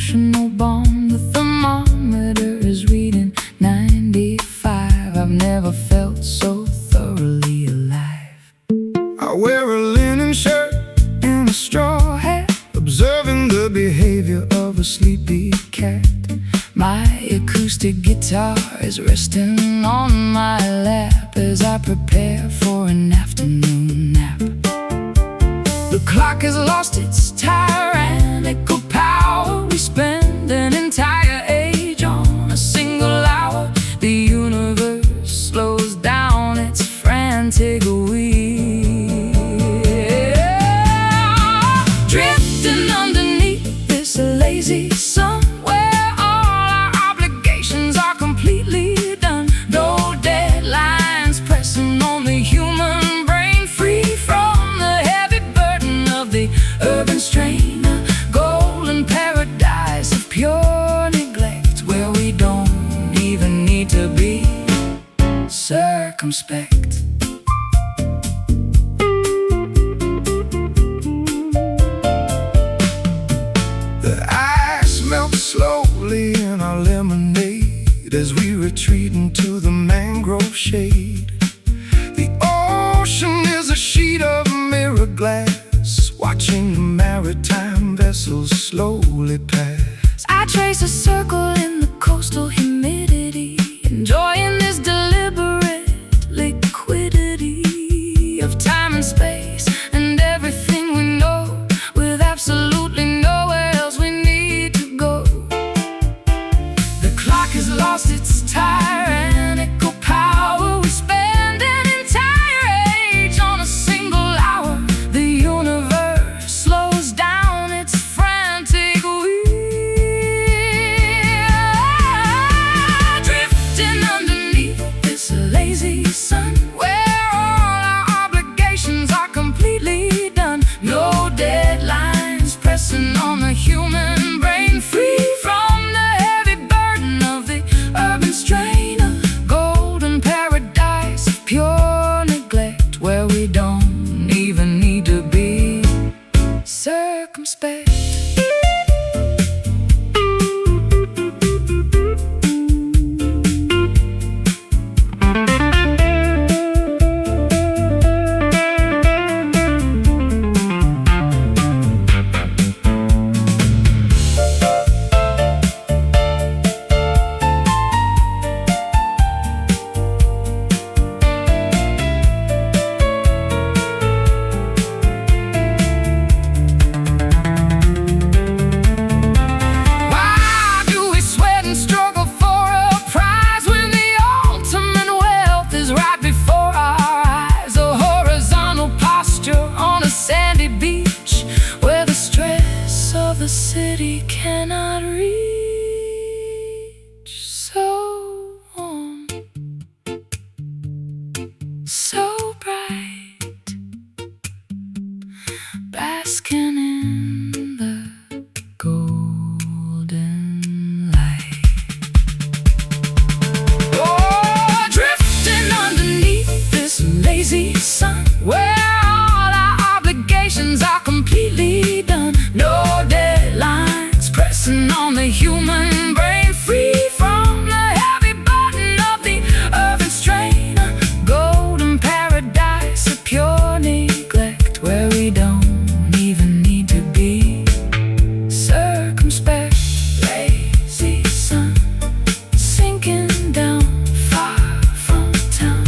Emotional bomb. The thermometer is reading 95. I've never felt so thoroughly alive. I wear a linen shirt and a straw hat, observing the behavior of a sleepy cat. My acoustic guitar is resting on my lap as I prepare for an afternoon nap. The clock has lost its tyrannical power. We spend an entire age on a single hour. The universe slows down its frantic wheel, drifting underneath this lazy sun, where all our obligations are completely done. No deadlines pressing on the human brain, free from the heavy burden of the urban strain. A golden paradise of pure neglect, where we don't even need to be circumspect. The ice melts slowly in our lemonade as we retreat into the mangrove shade. The ocean is a sheet of mirror glass, watching the maritime vessels slowly pass. I trace a circle in the coastal humidity, enjoying this deliberate liquidity of time and space and everything we know, with absolutely nowhere else we need to go. The clock has lost its tyrannical power. We spend an entire age on a single hour. The universe slows down its frantic wheel, drifting underneath this lazy sun, where all our obligations are completely done. No deadlines pressing on the human brain, free from the heavy burden of the urban strain. A golden paradise of pure neglect, where we don't even need to be circumspect. Why do we sweat and struggle for a prize when the ultimate wealth is right before our eyes? A horizontal posture on a sandy beach, where the stress of the city cannot reach. So warm, so bright, basking in the golden light. Oh, drifting underneath this lazy sun, where all our obligations are completely done. No deadlines pressing on the human brain, free from the heavy burden of the urban strain. A golden paradise of pure neglect, where we don't even need to be circumspect. Lazy sun sinking down far from town.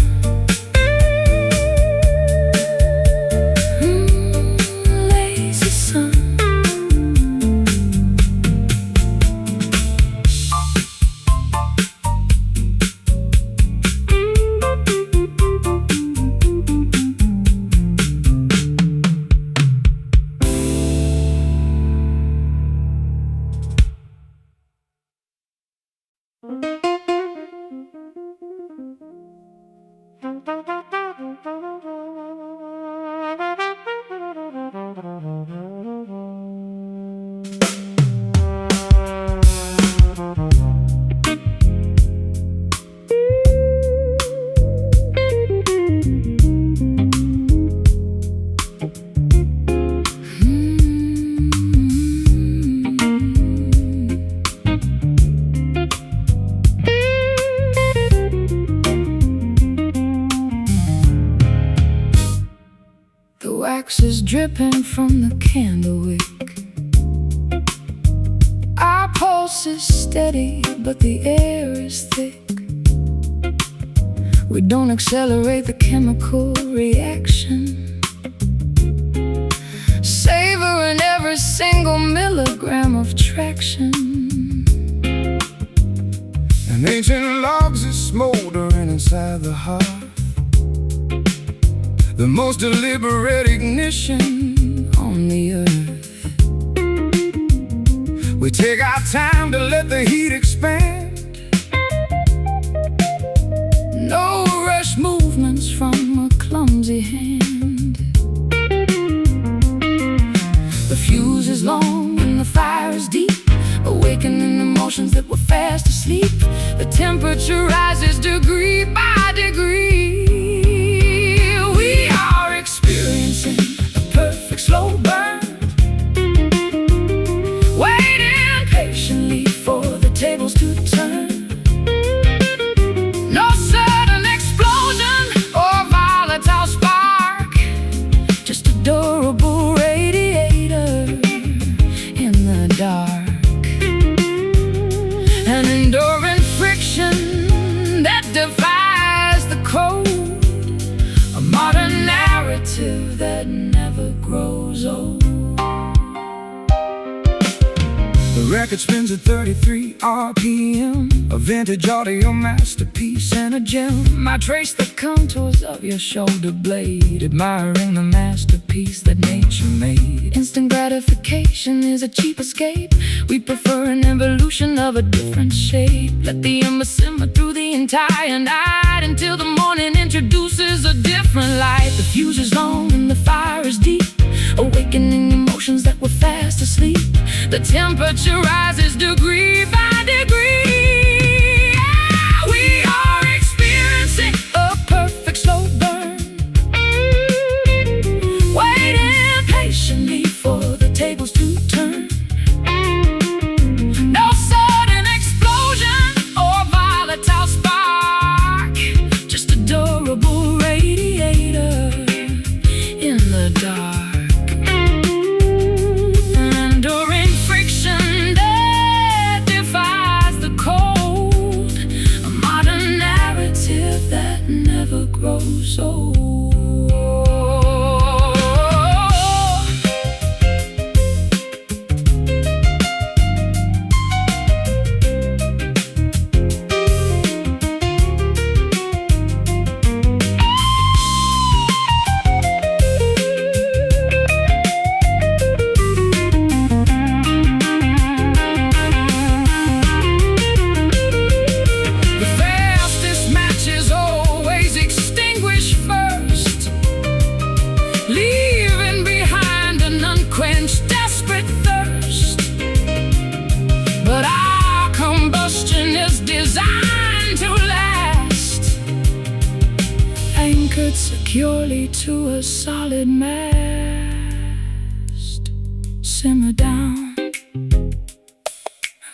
The wax is dripping from the candle wick. Our pulse is steady, but the air is thick. We don't accelerate the chemical reaction, savoring every single milligram of traction. And ancient logs is smoldering inside the heart, the most deliberate ignition on the earth. We take our time to let the heat expand. No rush movements from a clumsy hand. The fuse is long and the fire is deep, awakening emotions that were fast asleep. The temperature rises degree by degree. We are experiencing a perfect slow burn, waiting patiently for the tables to turn. No sudden explosion or volatile spark, just a durable radiator in the dark. An enduring friction that defies the code, a modern narrative that never grows old. The record spins at 33 RPM, a vintage audio masterpiece and a gem. I trace the contours of your shoulder blade, admiring the masterpiece that nature made. Instant gratification is a cheap escape. We prefer an evolution of a different shape. Let the ember simmer through the entire night, until the morning introduces a different light. The fuse is long and the fire is deep, awakening emotions that were fast asleep. The temperature rises degree by degree. We are experiencing a perfect slow burn, waiting patiently for the tables to turn. No sudden explosion or volatile spark, just a durable radiator in the dark. Grows old. Anchored securely to a solid mast. Simmer down,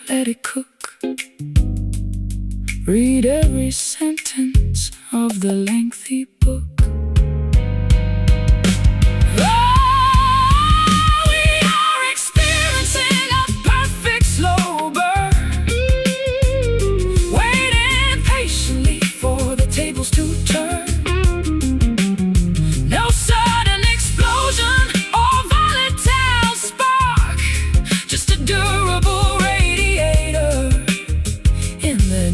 let it cook. Read every sentence of the lengthy book.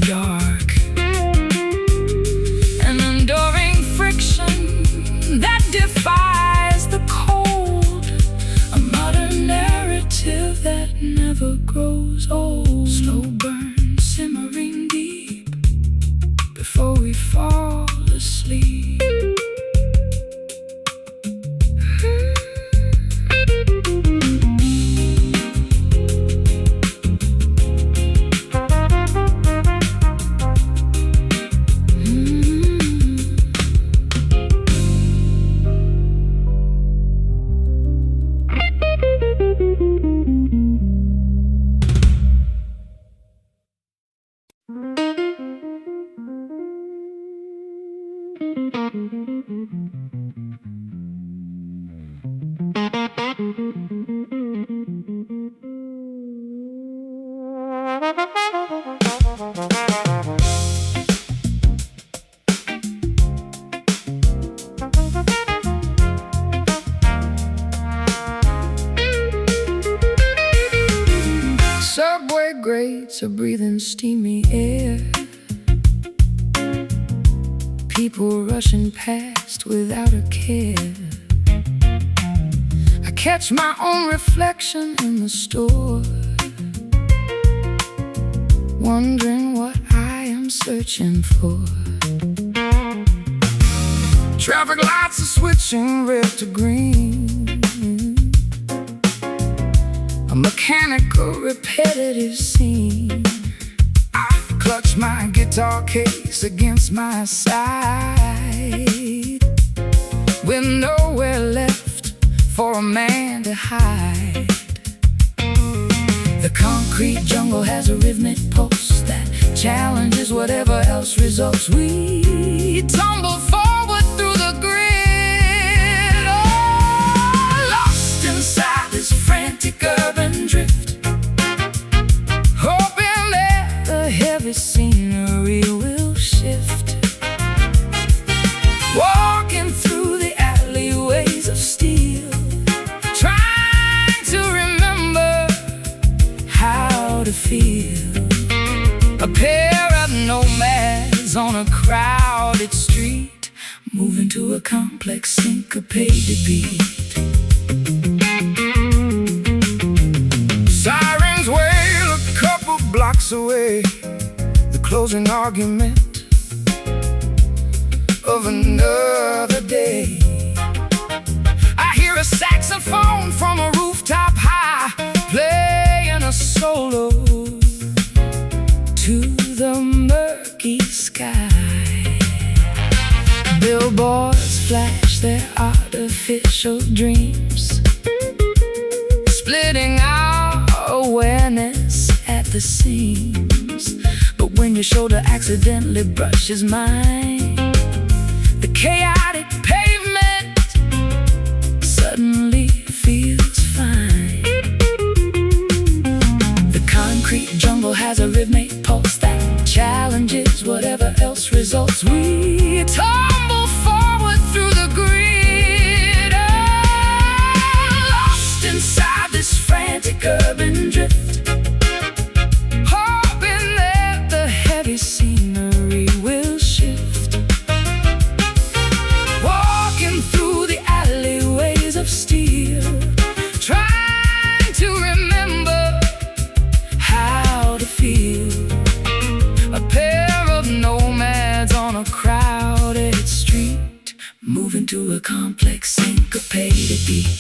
Dark, an enduring friction Subway grates are breathing steamy air. People rushing past without a care. I catch my own reflection in the store, wondering what I am searching for. Traffic lights are switching red to green. A mechanical, repetitive scene. I clutch my guitar case against my side, with nowhere left for a man to hide. The concrete jungle has a rhythmic pulse that challenges whatever else results. We tumble forward through the grid, oh, lost inside this frantic urban drift, hoping that the heavy scenery will shift. Walking through the alleyways of steel, trying to remember how to feel. A pair of nomads on a crowded street, moving to a complex syncopated beat. Sirens wail a couple blocks away, the closing argument of another day. I hear a saxophone from a rooftop high, playing a solo to the murky sky. Billboards flash their artificial dreams, splitting our awareness at the seams. But when your shoulder accidentally brushes mine, the chaotic pavement suddenly feels fine. The concrete jungle has a rhythmic pulse that challenges whatever else results. We tumble forward through the grid, oh, lost inside this frantic urban drift, hoping that the heavy scenery will shift. Walking through the alleyways of steel, trying to remember how to feel. A pair of nomads on a crowded street, moving to a complex syncopated beat.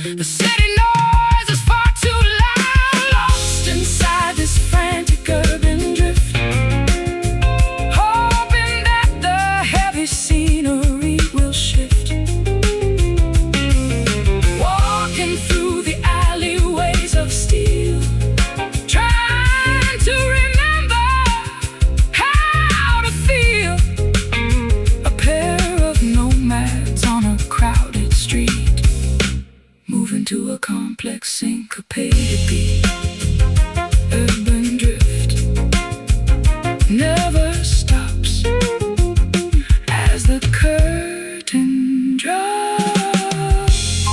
The city noise is far too loud, lost inside this frantic urban drift, hoping that the heavy scenery will shift. Walking through the alleyways of steel, trying to remember how to feel. A pair of nomads on a crowded street, moving to a complex syncopated beat. Urban drift never stops as the curtain drops.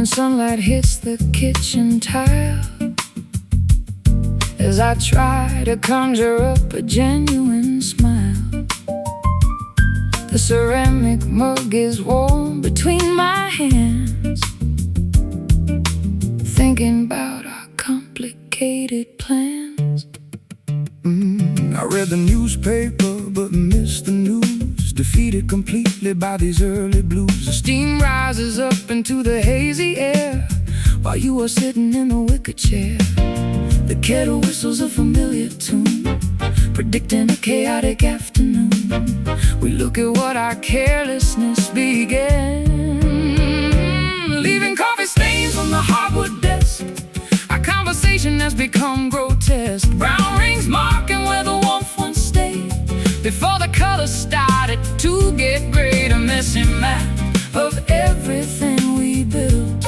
morning sunlight hits the kitchen tile as I try to conjure up a genuine smile. The ceramic mug is warm between my hands, thinking about our complicated plans. I read the newspaper but missed the news, defeated completely by these early blues. The steam rises up into the hazy air while you are sitting in the wicker chair. The kettle whistles a familiar tune, predicting a chaotic afternoon. We look at what our carelessness began, leaving coffee stains on the hardwood desk. Our conversation has become grotesque, brown rings marking where the warmth once stayed. Before the colors started to get gray, a messy map of everything we built,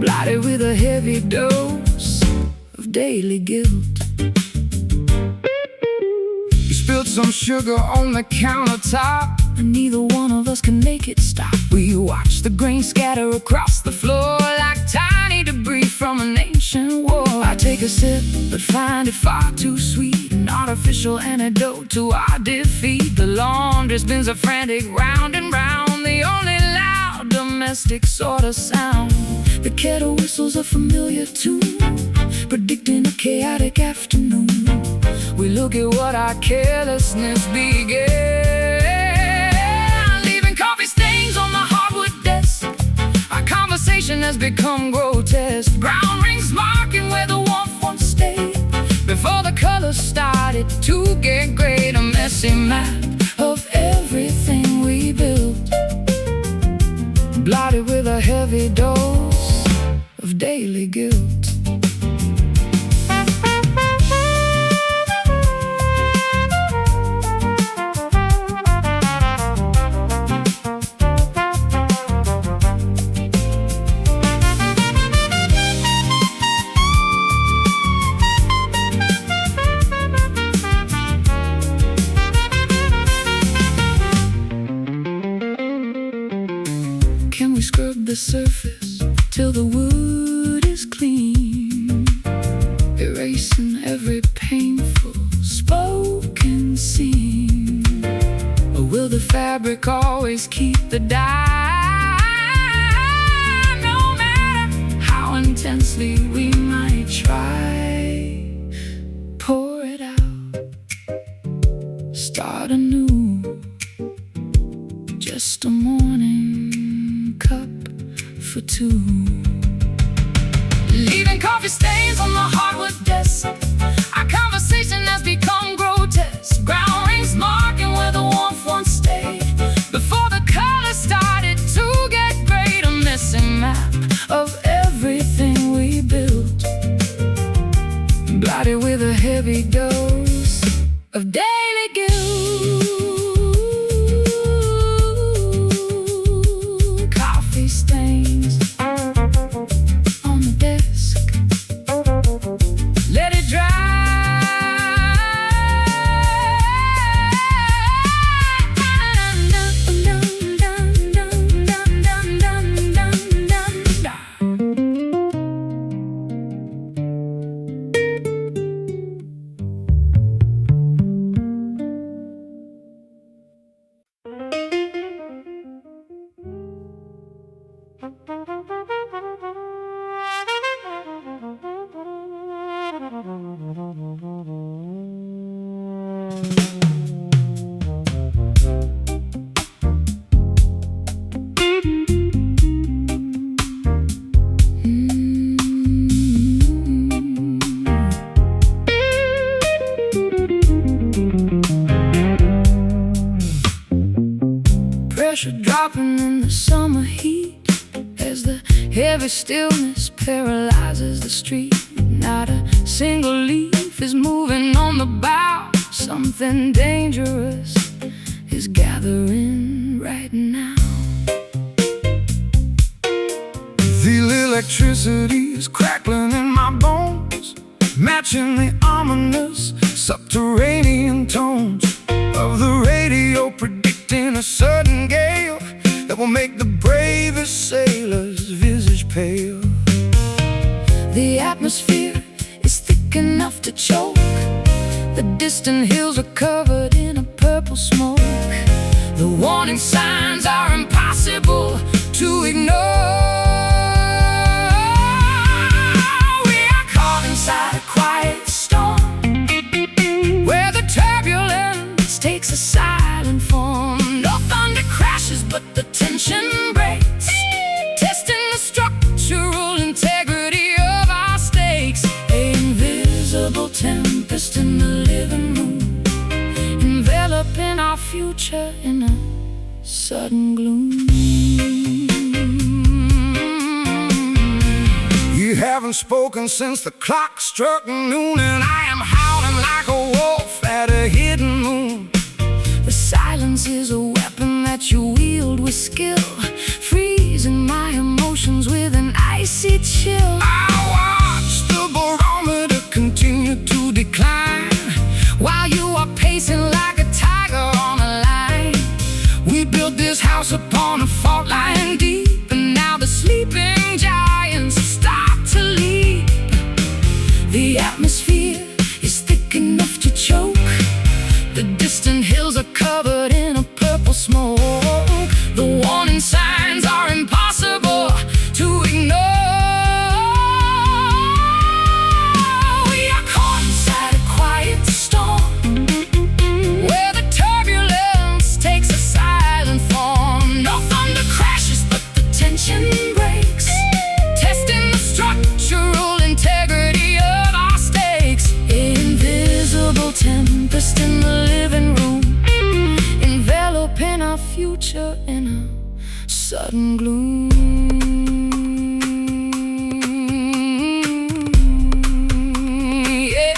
blotted with a heavy dose of daily guilt. You spilled some sugar on the countertop, and neither one of us can make it stop. we watched the grain scatter across the floor like tiny debris from an ancient war. I take a sip but find it far too sweet, an artificial antidote to our defeat. The laundry spins a frantic round and round, the only loud domestic sort of sound. The kettle whistles a familiar tune, predicting a chaotic afternoon. We look at what our carelessness began, leaving coffee stains on the hardwood desk. Our conversation has become grotesque, brown rings marking where the warmth once stayed. Before the colors started to get gray, a messy map of everything we built, blotted with a heavy dose of daily guilt. Can we scrub the surface till the wood is clean, erasing every painful spoken scene? Or will the fabric always keep the dye, no matter how intensely we might try? Pour it out, start anew, just a morning cup for two. Leaving coffee stains on the hardwood desk. Our conversation has become grotesque, brown rings marking where the warmth once stayed. Before the colors started to get gray, a messy map of everything we built, blotted with a heavy dose of daily guilt. Coffee stains on the desk, let it dry. Pressure dropping in the summer heat as the heavy stillness paralyzes the street. Not a single leaf is moving on the bough. Something dangerous is gathering right now. The electricity is crackling in my bones, matching the ominous subterranean tones of the radio, predicting a sudden gale that that will make the bravest sailor's visage pale. The atmosphere is thick enough to choke. The distant hills are covered in a purple smoke. The warning signs are impossible to ignore. We are caught inside a quiet storm, where the turbulence takes a silent form. No thunder crashes, but the tension breaks, testing the structural integrity of our stakes. An invisible tempest in the living room, enveloping our future in a sudden gloom. You haven't spoken since the clock struck noon, and I am howling like a wolf at a hidden moon. The silence is a weapon that you wield with skill, freezing my emotions with an icy chill. I watch the barometer continue to decline, while you are pacing like a tiger on a line. we built this house upon a fault line deep, And now the sleeping giants start to leap. The atmosphere is thick enough to choke. The distant hills are covered in a purple smoke. The warning signs are impossible to ignore. We are caught inside a quiet storm, where the turbulence takes a silent form. No thunder crashes, but the tension breaks, testing the structural integrity of our stakes. Invisible tempest in the living room, enveloping our future in a sudden gloom. Yeah.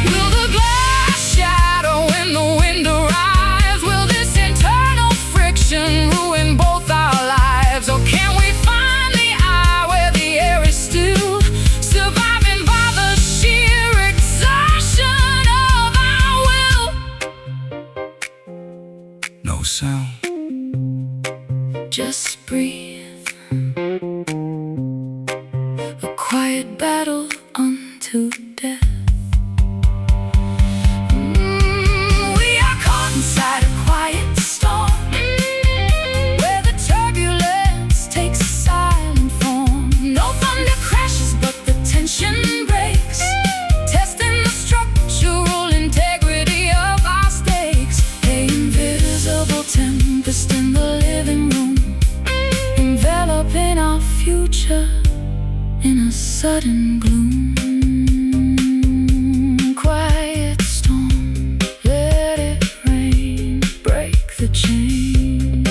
Will the glass shadow when the wind arrives? Will this internal friction ruin both our lives? Or can we find the eye where the air is still, surviving by the sheer exertion of our will? no sound. Just breathe, a quiet battle unto death. We are caught inside a quiet storm, where the turbulence takes a silent form. No thunder crashes, but the tension breaks, testing the structural integrity of our stakes. An invisible tempest in the living room, enveloping our future in a sudden gloom. Quiet storm, let it rain, break the chain.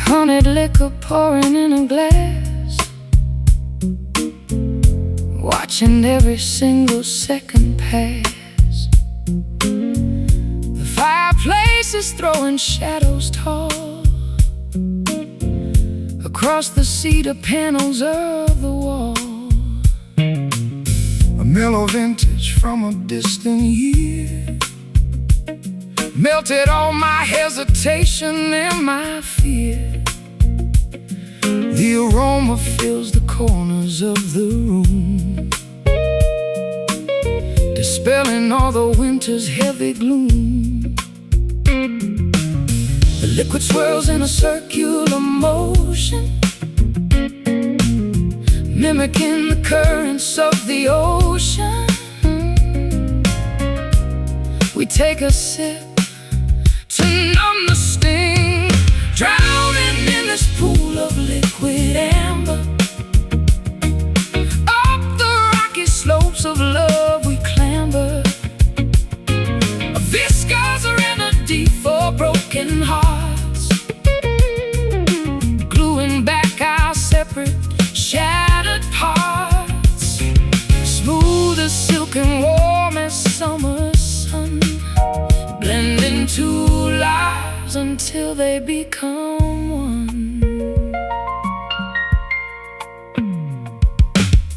Haunted liquor pouring in a glass, watching every single second pass. faces throwing shadows tall across the cedar panels of the wall. A mellow vintage from a distant year melted all my hesitation and my fear. The aroma fills the corners of the room, dispelling all the winter's heavy gloom. The liquid swirls in a circular motion, mimicking the currents of the ocean. We take a sip to numb the sting, drowning in this pool of liquid amber. Up the rocky slopes of love we clamber, a viscous remedy for broken hearts, gluing back our separate shattered parts. Smooth as silk and warm as summer sun, blending two lives until they become one.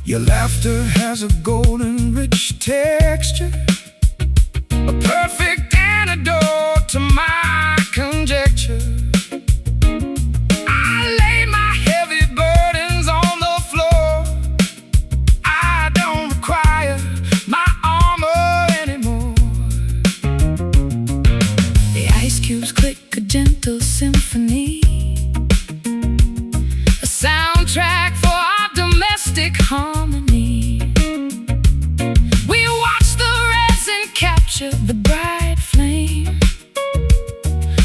Your laughter has a golden rich texture, a perfect antidote to my conjecture. I lay my heavy burdens on the floor. I don't require my armor anymore. The ice cubes click a gentle symphony, a soundtrack for our domestic harmony. We watch the resin capture the bright flame,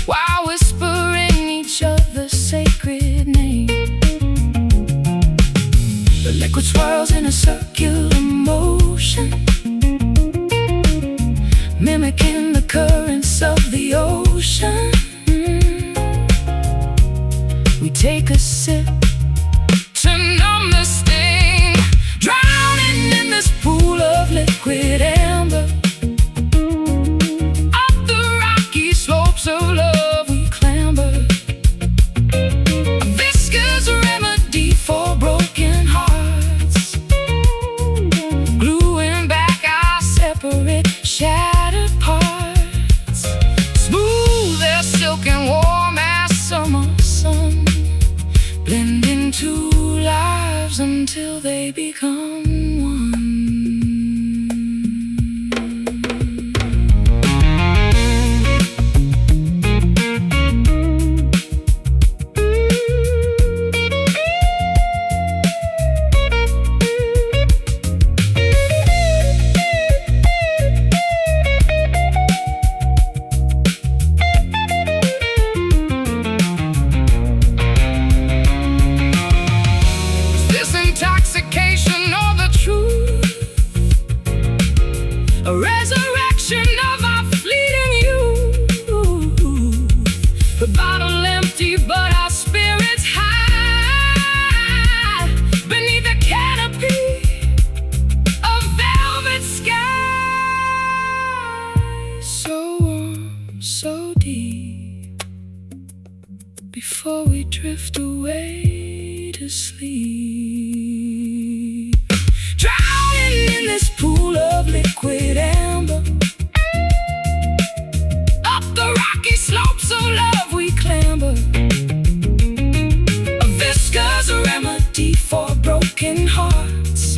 while whispering each other's sacred name. The liquid swirls in a circular motion, mimicking the currents of the ocean. We take a sip to numb the sting, drowning in this pool of liquid amber. Up the rocky slopes of love we clamber, a viscous remedy for broken hearts, gluing back our separate shattered parts. Smooth as silk and warm as summer sun, blending two lives until they become one. Intoxication or the truth, a resurrection of our fleeting youth. The bottle empty but our spirits high beneath a canopy of velvet sky. So warm, so deep, before we drift away to sleep. Drowning in this pool of liquid amber, up the rocky slopes of love we clamber, a viscous remedy for broken hearts,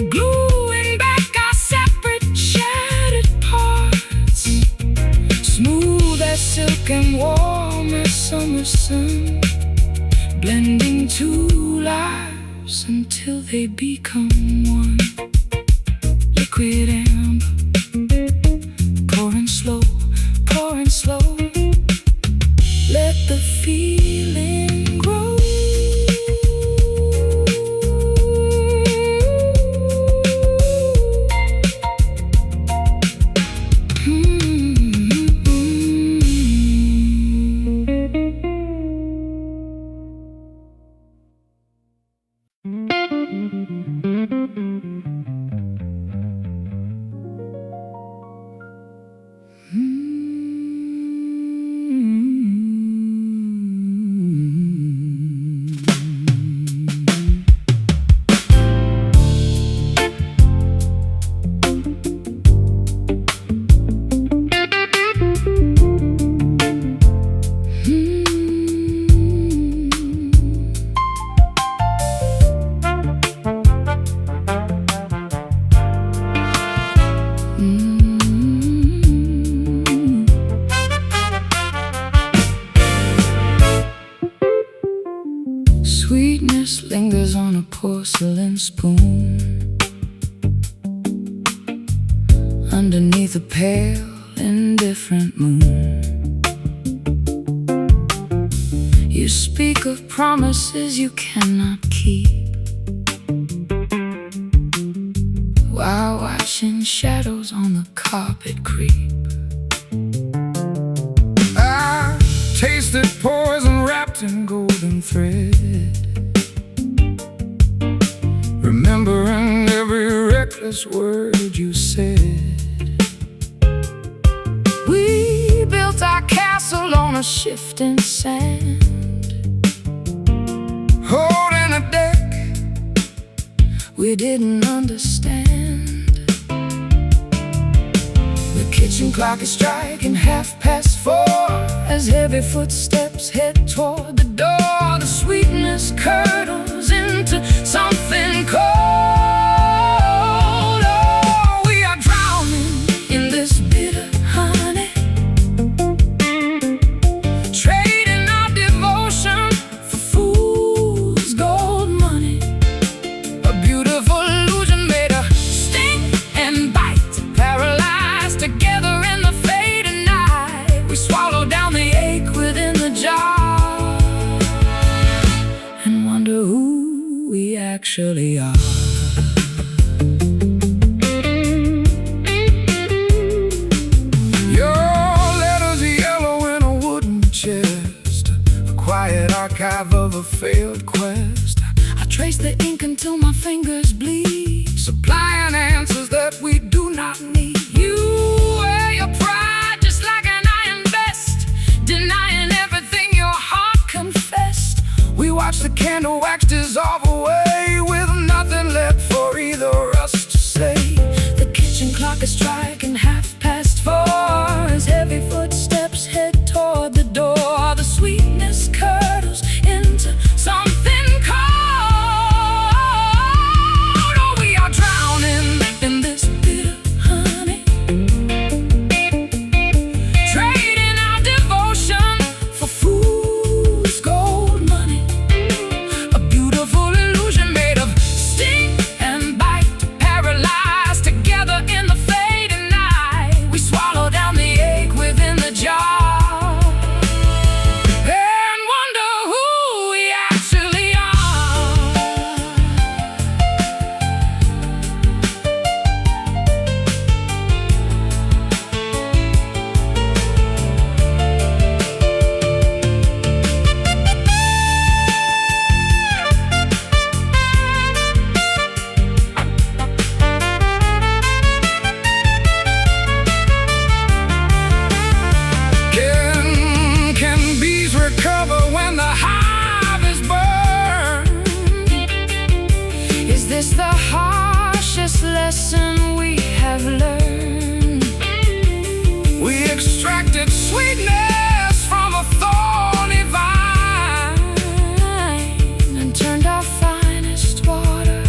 gluing back our separate shattered parts. Smooth as silk and warm as summer sun, blending two lives until they become one. Liquid amber, pouring slow, pouring slow. Let the feeling grow. porcelain spoon underneath a pale, indifferent moon. You speak of promises you cannot keep, while watching shadows on the carpet creep. I tasted poison wrapped in golden thread, remembering every reckless word you said. We built our castle on a shifting sand, holding a deck we didn't understand. The kitchen clock is striking 4:30 as heavy footsteps head toward the door. The sweetness curdles into something cold. Oh, we are drowning in this bitter honey, trading our devotion for fool's gold money. A beautiful illusion made of sting and bite, paralyzed together in the fading night. We swallow down the ache within the jar and wonder who we actually are. Archive of a failed quest. I trace the ink until my fingers bleed, supplying answers that we do not need. You wear your pride just like an iron vest, denying everything your heart confessed. We watch the candle wax dissolve away, with nothing left for either of us to say. The kitchen clock is striking 4:30 as heavy footsteps head toward the door. The sweetness curdles into something cold. Oh, we are drowning in this bitter honey, trading our devotion for fool's gold money. A beautiful illusion made of sting and bite, paralyzed together in the fading night. We swallow down the ache within the jar. Is this the harshest lesson we have learned? We extracted sweetness from a thorny vine and turned our finest water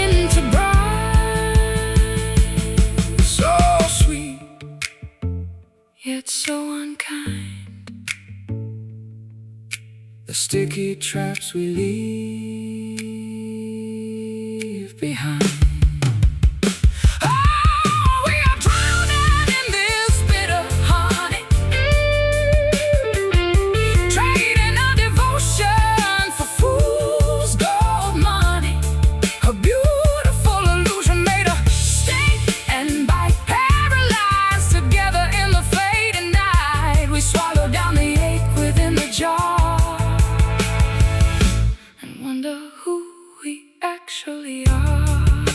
into brine. So sweet, yet so unkind. the sticky traps we leave behind. Wonder who we actually are.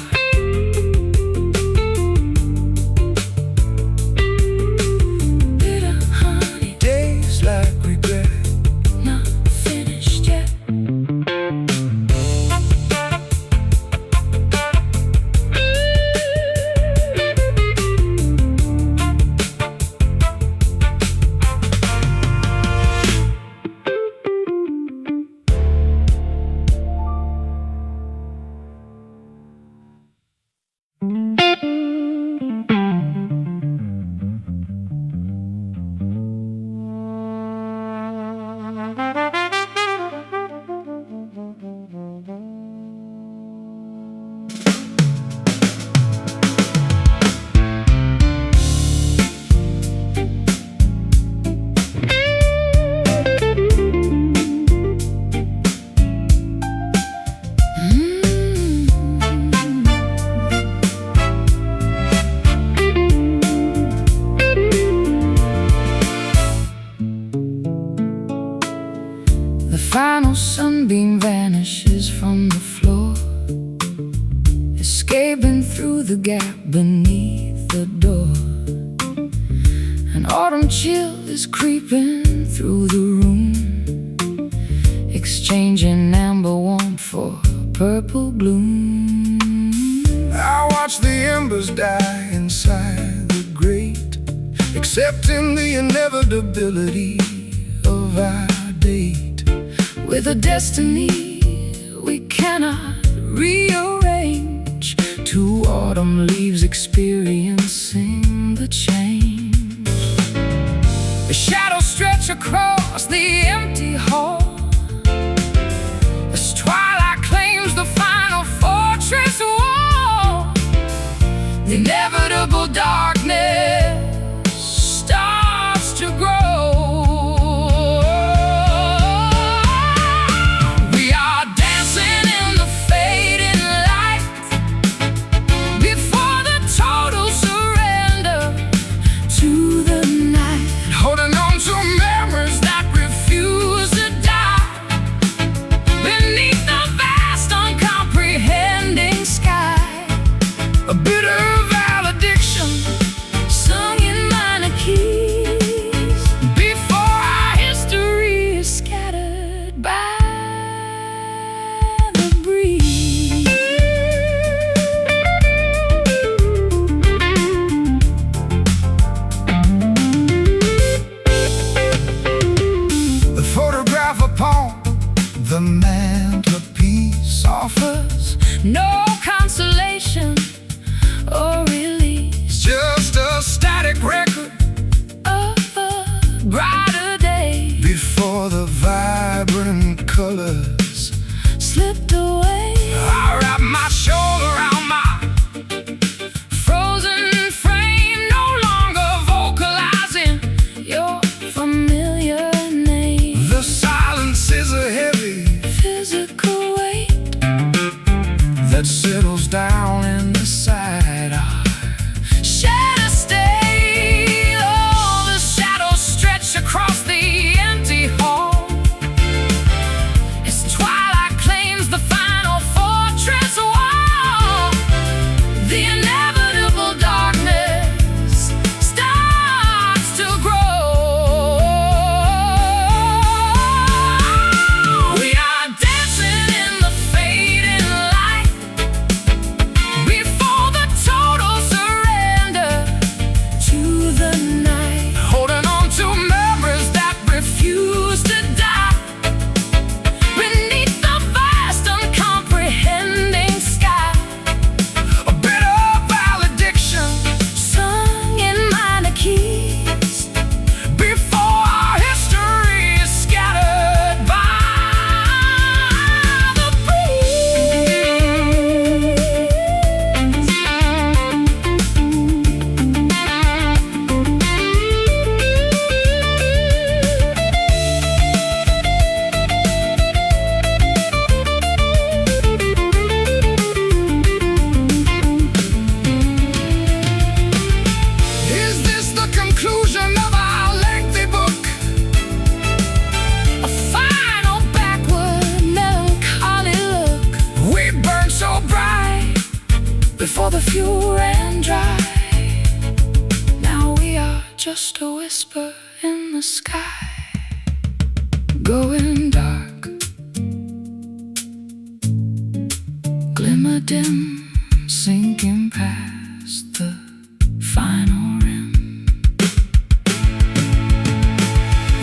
An autumn chill is creeping through the room, exchanging amber warmth for purple gloom. I watch the embers die inside the grate, accepting the inevitability of our date. With a destiny we cannot rearrange, two autumn leaves experiencing the change. The shadows stretch across the empty hall as twilight claims the final fortress wall. The inevitable darkness starts to grow. A bitter valediction Sung in minor keys before our history is scattered by the breeze. The photograph upon the mantelpiece offers No consolation or release, just a static record of a brighter day before the vibrant colors slipped away. I wrap my shoulder around my Frozen frame, no longer vocalizing your familiar name. The silence is a heavy Physical weight that settles down in the side eye. shed a stain. All the shadows stretch across the empty hall as twilight claims the final fortress wall. The inevitable darkness starts to grow. We are dancing in the fading light before the total surrender to the night. Holding on to memories that Refuse to die beneath the vast, uncomprehending sky. a bitter valediction Sung in minor keys before our history is scattered by the Is this the conclusion of our lengthy book? A final backward, melancholy look We burn so bright before the fuel ran dry. Now we are just a whisper in the sky, going dark, glimmer dim, sinking past the final rim.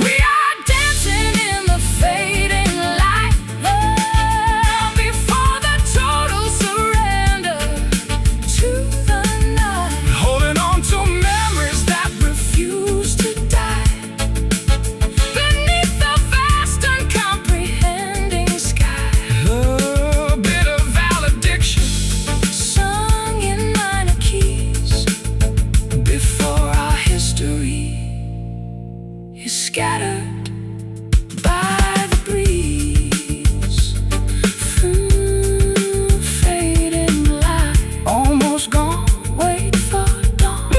We are dancing in the fading light before the total surrender to the night. holding on to memories that Refuse to die beneath the vast, uncomprehending sky. the bitter valediction Sung in minor keys before our history is scattered by the breeze. Fading light, almost gone. Wait for dawn.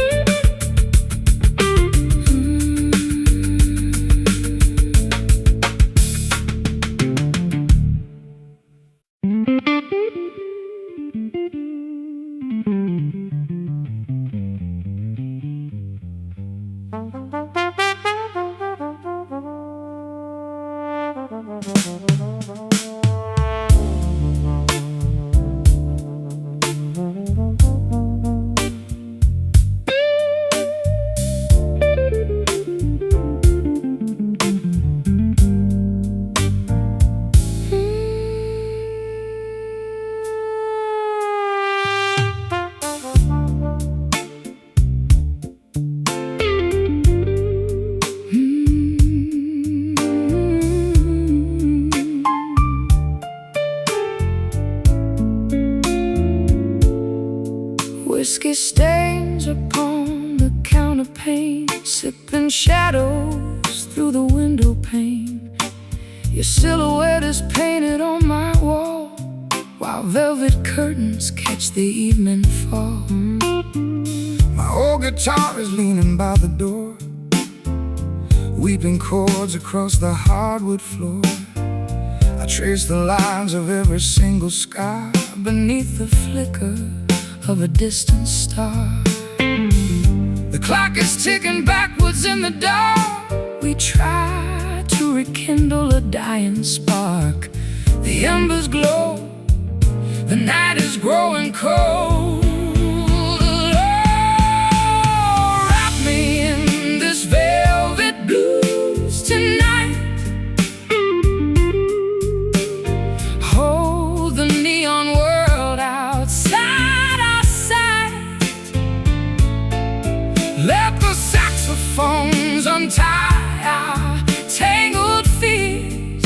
Whiskey stains upon the counterpane, sipping shadows through the window pane. Your silhouette is painted on my wall, while velvet curtains catch the evening fall. My old guitar is leaning by the door, weeping chords across the hardwood floor. I trace the lines of every single sky Beneath the flicker of a distant star. The clock is ticking backwards in the dark. We try to rekindle a dying spark. The embers glow, the night is growing cold. Oh, wrap me in this velvet blues tonight. Hold the neon world outside our sight. Let the saxophones untie our tangled fears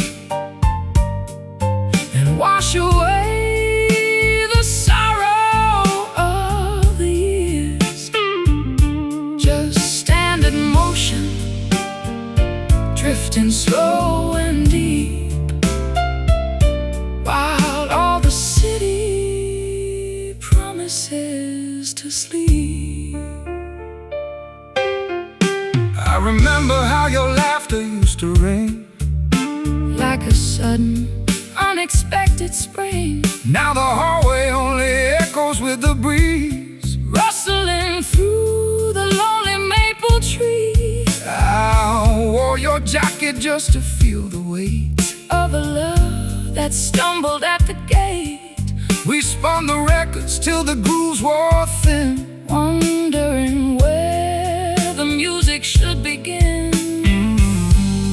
and wash away the sorrow of the years. Just stand in motion, drifting slow and deep, while all the city promises to sleep. I remember how your laughter used to ring Like a sudden, unexpected spring, now the hallway only echoes with the breeze rustling through the lonely maple trees. I wore your jacket just to feel the weight Of a love that stumbled at the gate. We spun the records till the grooves wore thin, Wondering where the music should begin.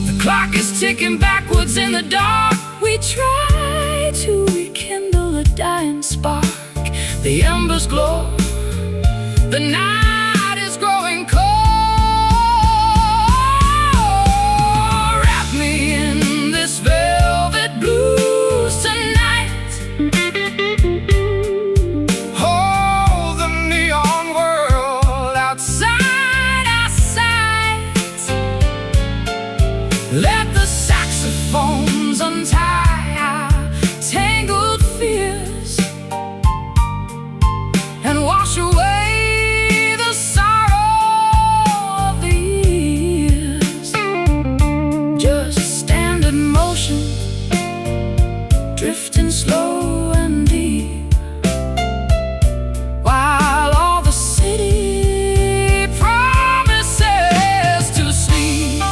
The clock is ticking backwards in the dark. We try to rekindle a dying spark. The embers glow, the night is growing cold. Wrap me in this velvet blues tonight. Hold the neon world outside our sight. Let the saxophones untie our tangled fears and wash away the sorrow of the years. Just stand in motion, drifting slow and deep, while all the city Promises to sleep.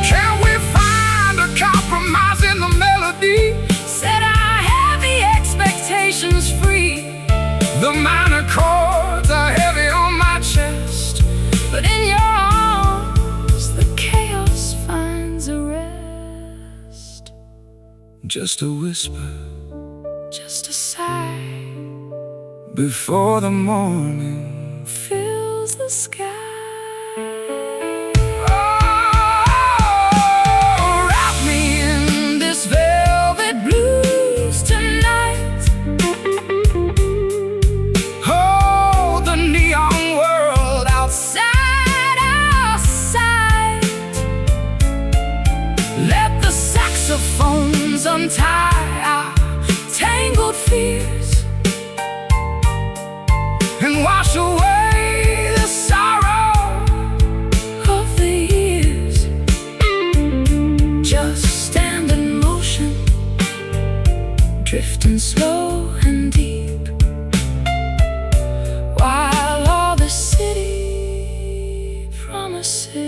Can we find a compromise in the melody? set our heavy expectations free. The minor chords are heavy on my chest, But in your arms, the chaos finds a rest. just a whisper Just a sigh before the morning. fills the sky. Oh, wrap me in this velvet blues tonight. Hold the neon world outside Outside our sight.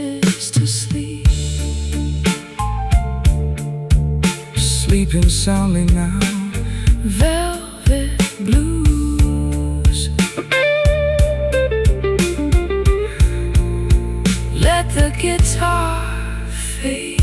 promise to sleep. Sleeping soundly now. Velvet blues. Let the guitar fade.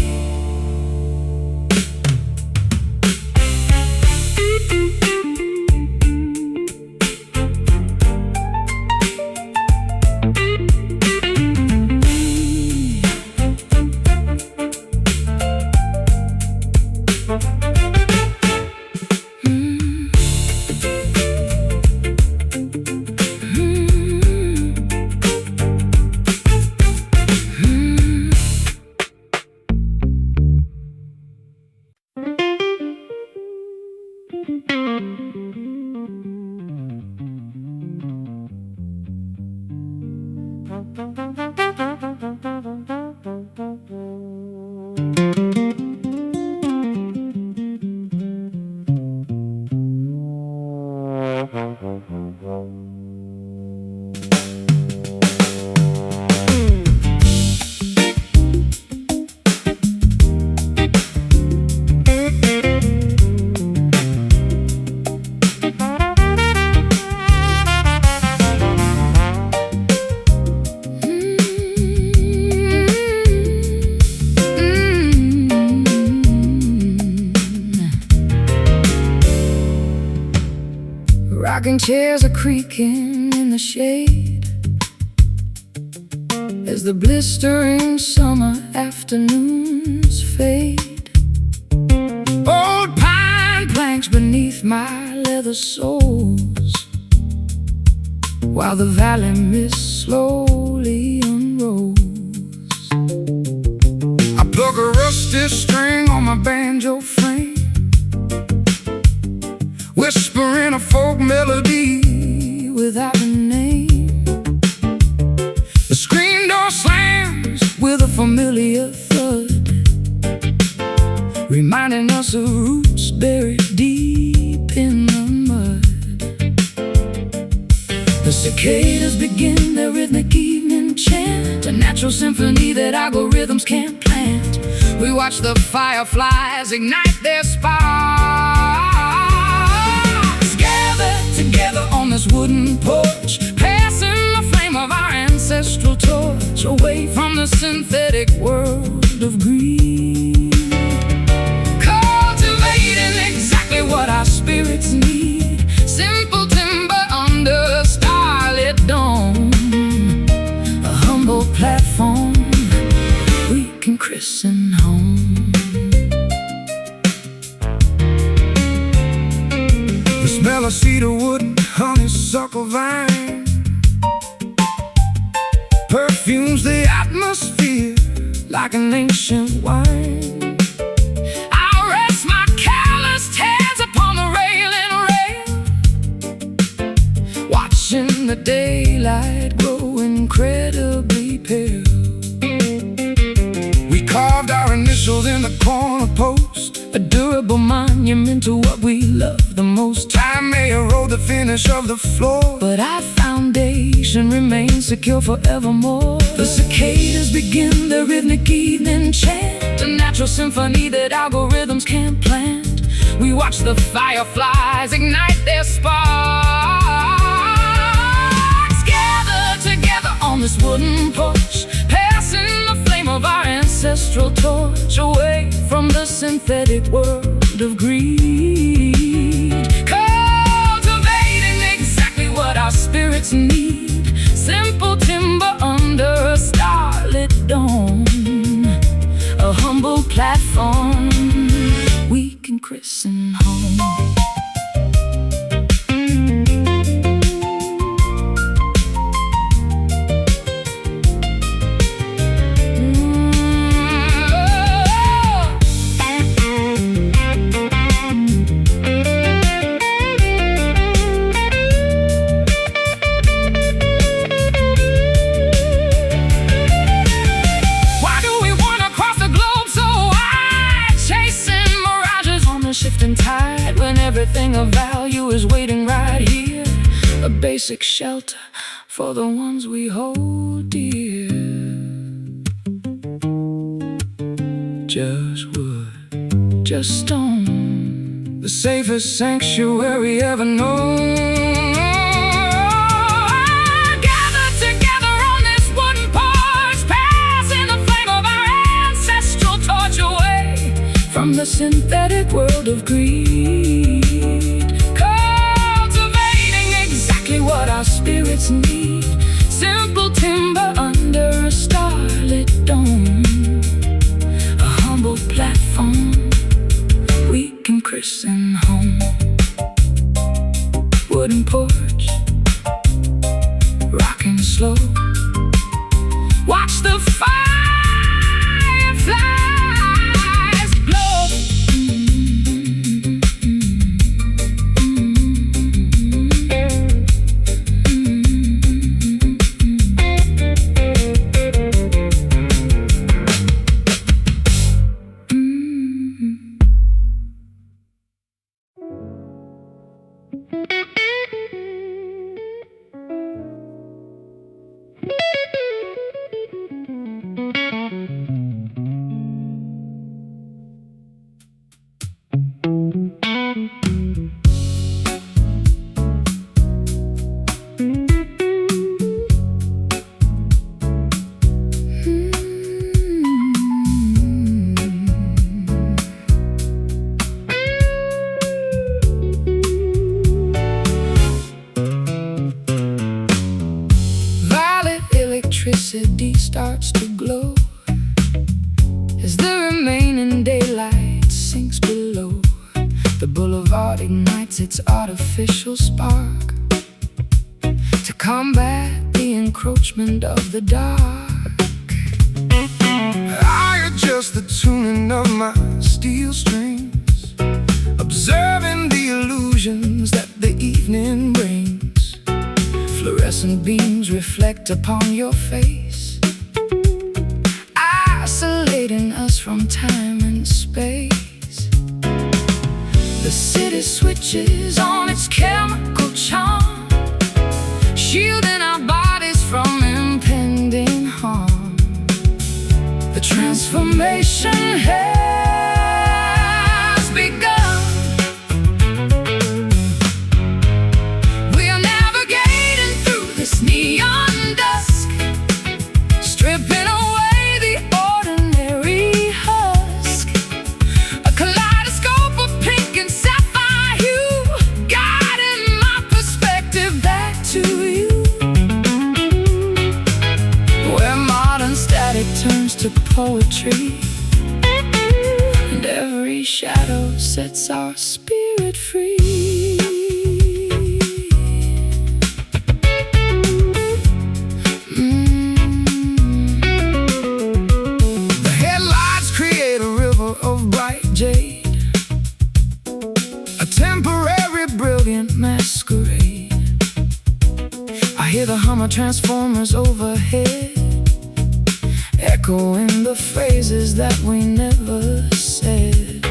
Rocking chairs are creaking in the shade as the blistering summer afternoons fade. Old pine planks beneath my leather soles, while the valley mist slowly unrolls. I plug a rusty string on my banjo frame, whispering a folk melody without a name. The screen door slams with a familiar thud, reminding us of roots buried deep in the mud. The cicadas begin their rhythmic evening chant, a natural symphony that algorithms can't plant. We watch the fireflies ignite their sparks, gathered together on this wooden porch, passing the flame of our ancestral torch away from the synthetic world of greed, cultivating exactly what our spirits need. Simple timber under a starlit dome, a humble platform we can christen home. The smell of cedar wood and honeysuckle vine perfumes the atmosphere like an ancient wine. I rest my calloused hands upon the railing rail, watching the daylight grow incredibly pale. We carved our initials in the corner post, a durable monument to what we love the most. Time may erode the finish of the floor, but our foundation remains secure forevermore. The cicadas begin their rhythmic evening chant, a natural symphony that algorithms can't plant. We watch the fireflies ignite their sparks, gathered together on this wooden porch, passing the flame of our ancestral torch away from the synthetic world of greed, cultivating exactly what our spirits need. Simple timber under a starlit dome, a humble platform we can christen home. Everything of value is waiting right here, a basic shelter for the ones we hold dear. just wood, just stone, the safest sanctuary ever known. Gathered together on this wooden porch, passing the flame of our ancestral torch away from the synthetic world of greed, cultivating exactly what our spirits need. Simple timber under a starlit dome, a humble platform we can christen home. Wooden porch, rocking slow, watch the fireflies glow. Electricity starts to glow as the remaining daylight sinks below. The boulevard ignites its artificial spark to combat the encroachment of the dark. I adjust the tuning of my steel strings, observing the illusions that the evening brings. Fluorescent beams reflect upon your face, isolating us from time and space. The city switches on its chemical charm, shielding our bodies from impending harm. The transformation has begun. Neon dusk, stripping away the ordinary husk. A kaleidoscope of pink and sapphire hue, guiding my perspective back to you, where modern static turns to poetry, and every shadow sets our spirit free. Jade, a temporary brilliant masquerade. I hear the hum of transformers overhead, echoing the phrases that we never said.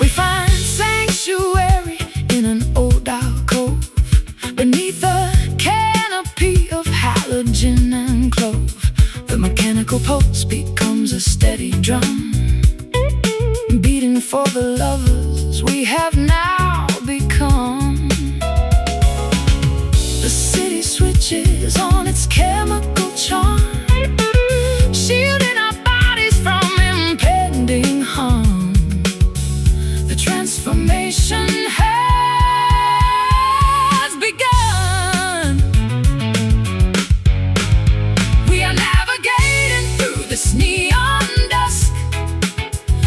We find sanctuary in an old alcove, beneath a canopy of halogen and clove. The mechanical pulse becomes a steady drum, beating for the lovers we have now become. The city switches on its chemical charm, shielding our bodies from impending harm. The transformation has begun. We are navigating through this neon dusk,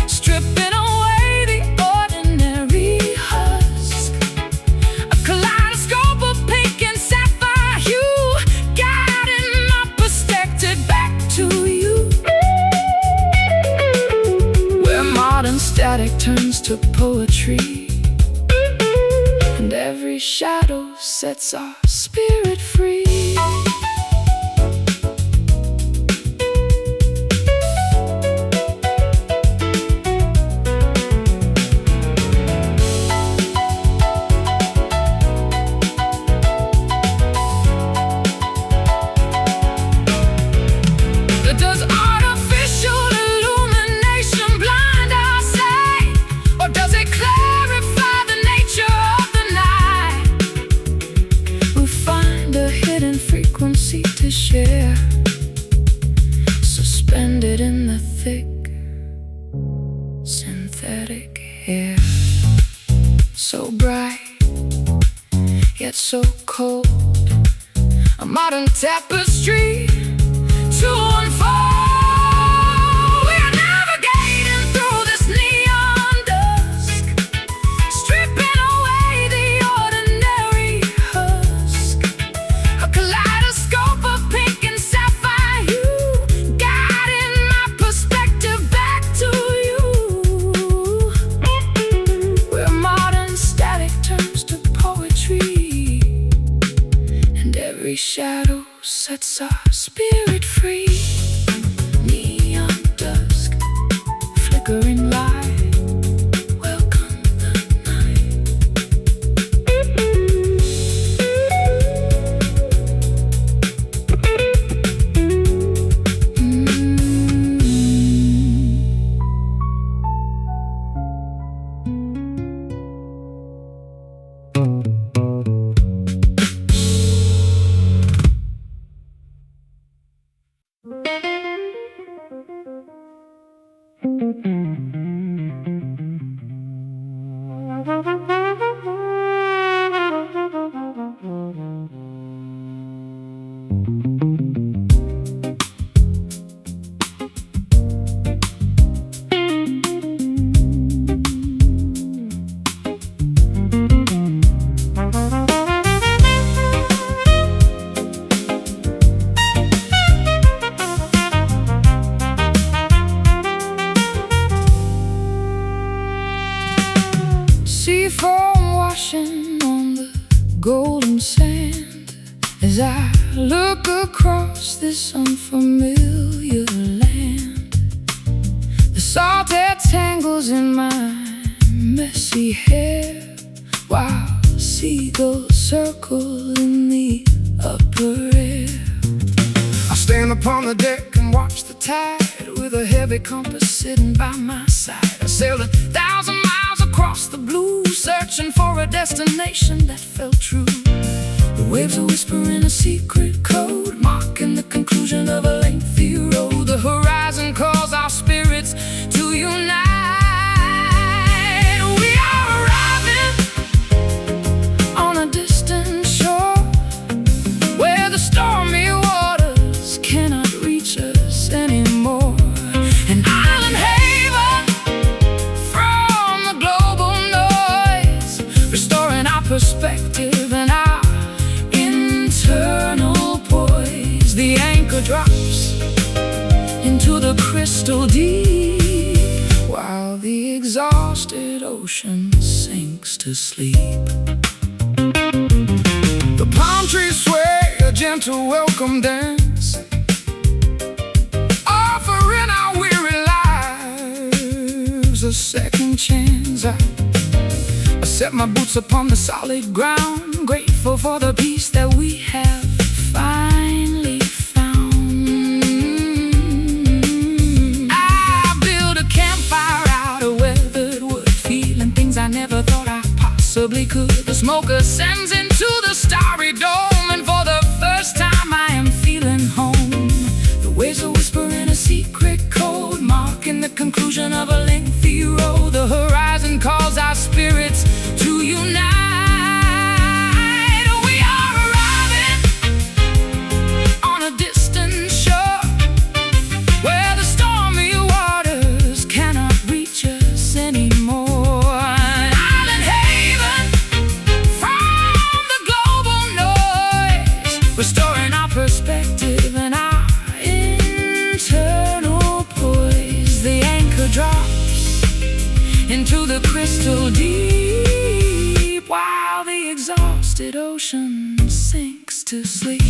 stripping away the ordinary husk. A kaleidoscope of pink and sapphire hue, guiding my perspective back to you, where modern static turns to poetry, and every shadow sets our spirit free. Does artificial illumination thick synthetic hair. So bright, yet so cold, a modern tapestry to unfold. We're navigating through this neon dusk, stripping away the ordinary husk. A kaleidoscope of pink and sapphire hue, guiding my perspective back to you. Where modern static turns to poetry, and every shadow sets our spirit free. Neon dusk, flickering light, welcome the night. Seafoam washing on the golden sand as I look across this unfamiliar land. The salt air tangles in my messy hair, while seagulls circle in the upper air. I stand upon the deck and watch the tide, with a heavy compass sitting by my side. I sailed 1,000 miles across the blue, searching for a destination that felt true. The waves are whispering a secret code, marking the conclusion of a lengthy road. The horizon calls our spirits to unite. We are arriving on a distant shore, where the stormy waters cannot reach us anymore. An island haven from the global noise, restoring our perspective and our internal poise. The anchor drops into the crystal deep, while the exhausted ocean sinks to sleep. The palm trees sway a gentle welcome dance, offering our weary lives a second chance. I set my boots upon the solid ground, grateful for the peace that we have finally found. I build a campfire out of weathered wood, feeling things I never thought I possibly could. The smoke ascends into the starry dome, and for the first time I am feeling home. The waves are whispering a secret code, marking the conclusion of a lengthy road. The horizon calls our spirits to unite. We are arriving on a distant shore, where the stormy waters cannot reach us anymore. An island haven from the global noise, restoring our perspective and our internal poise. The anchor drops into the crystal deep, while the exhausted ocean sinks to sleep.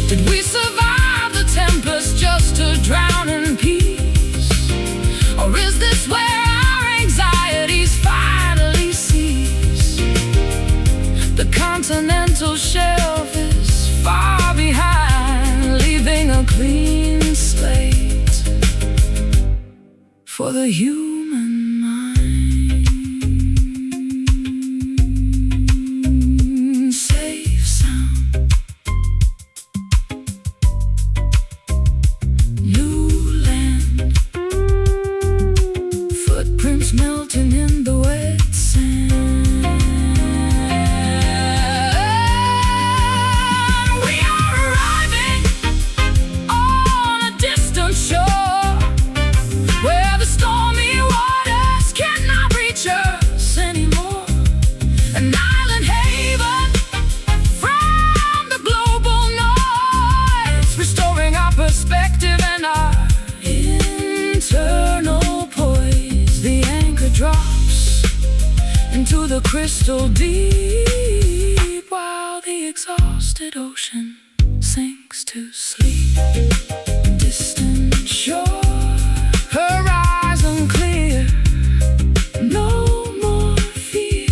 Did we survive the tempest just to drown in peace? Or is this where our anxiety continental shelf is far behind, leaving a clean slate for the human mind. Safe sound, new land, footprints melting in the wet sand. Perspective and our internal poise. The anchor drops into the crystal deep, while the exhausted ocean sinks to sleep. Distant shore, horizon clear, no more fear.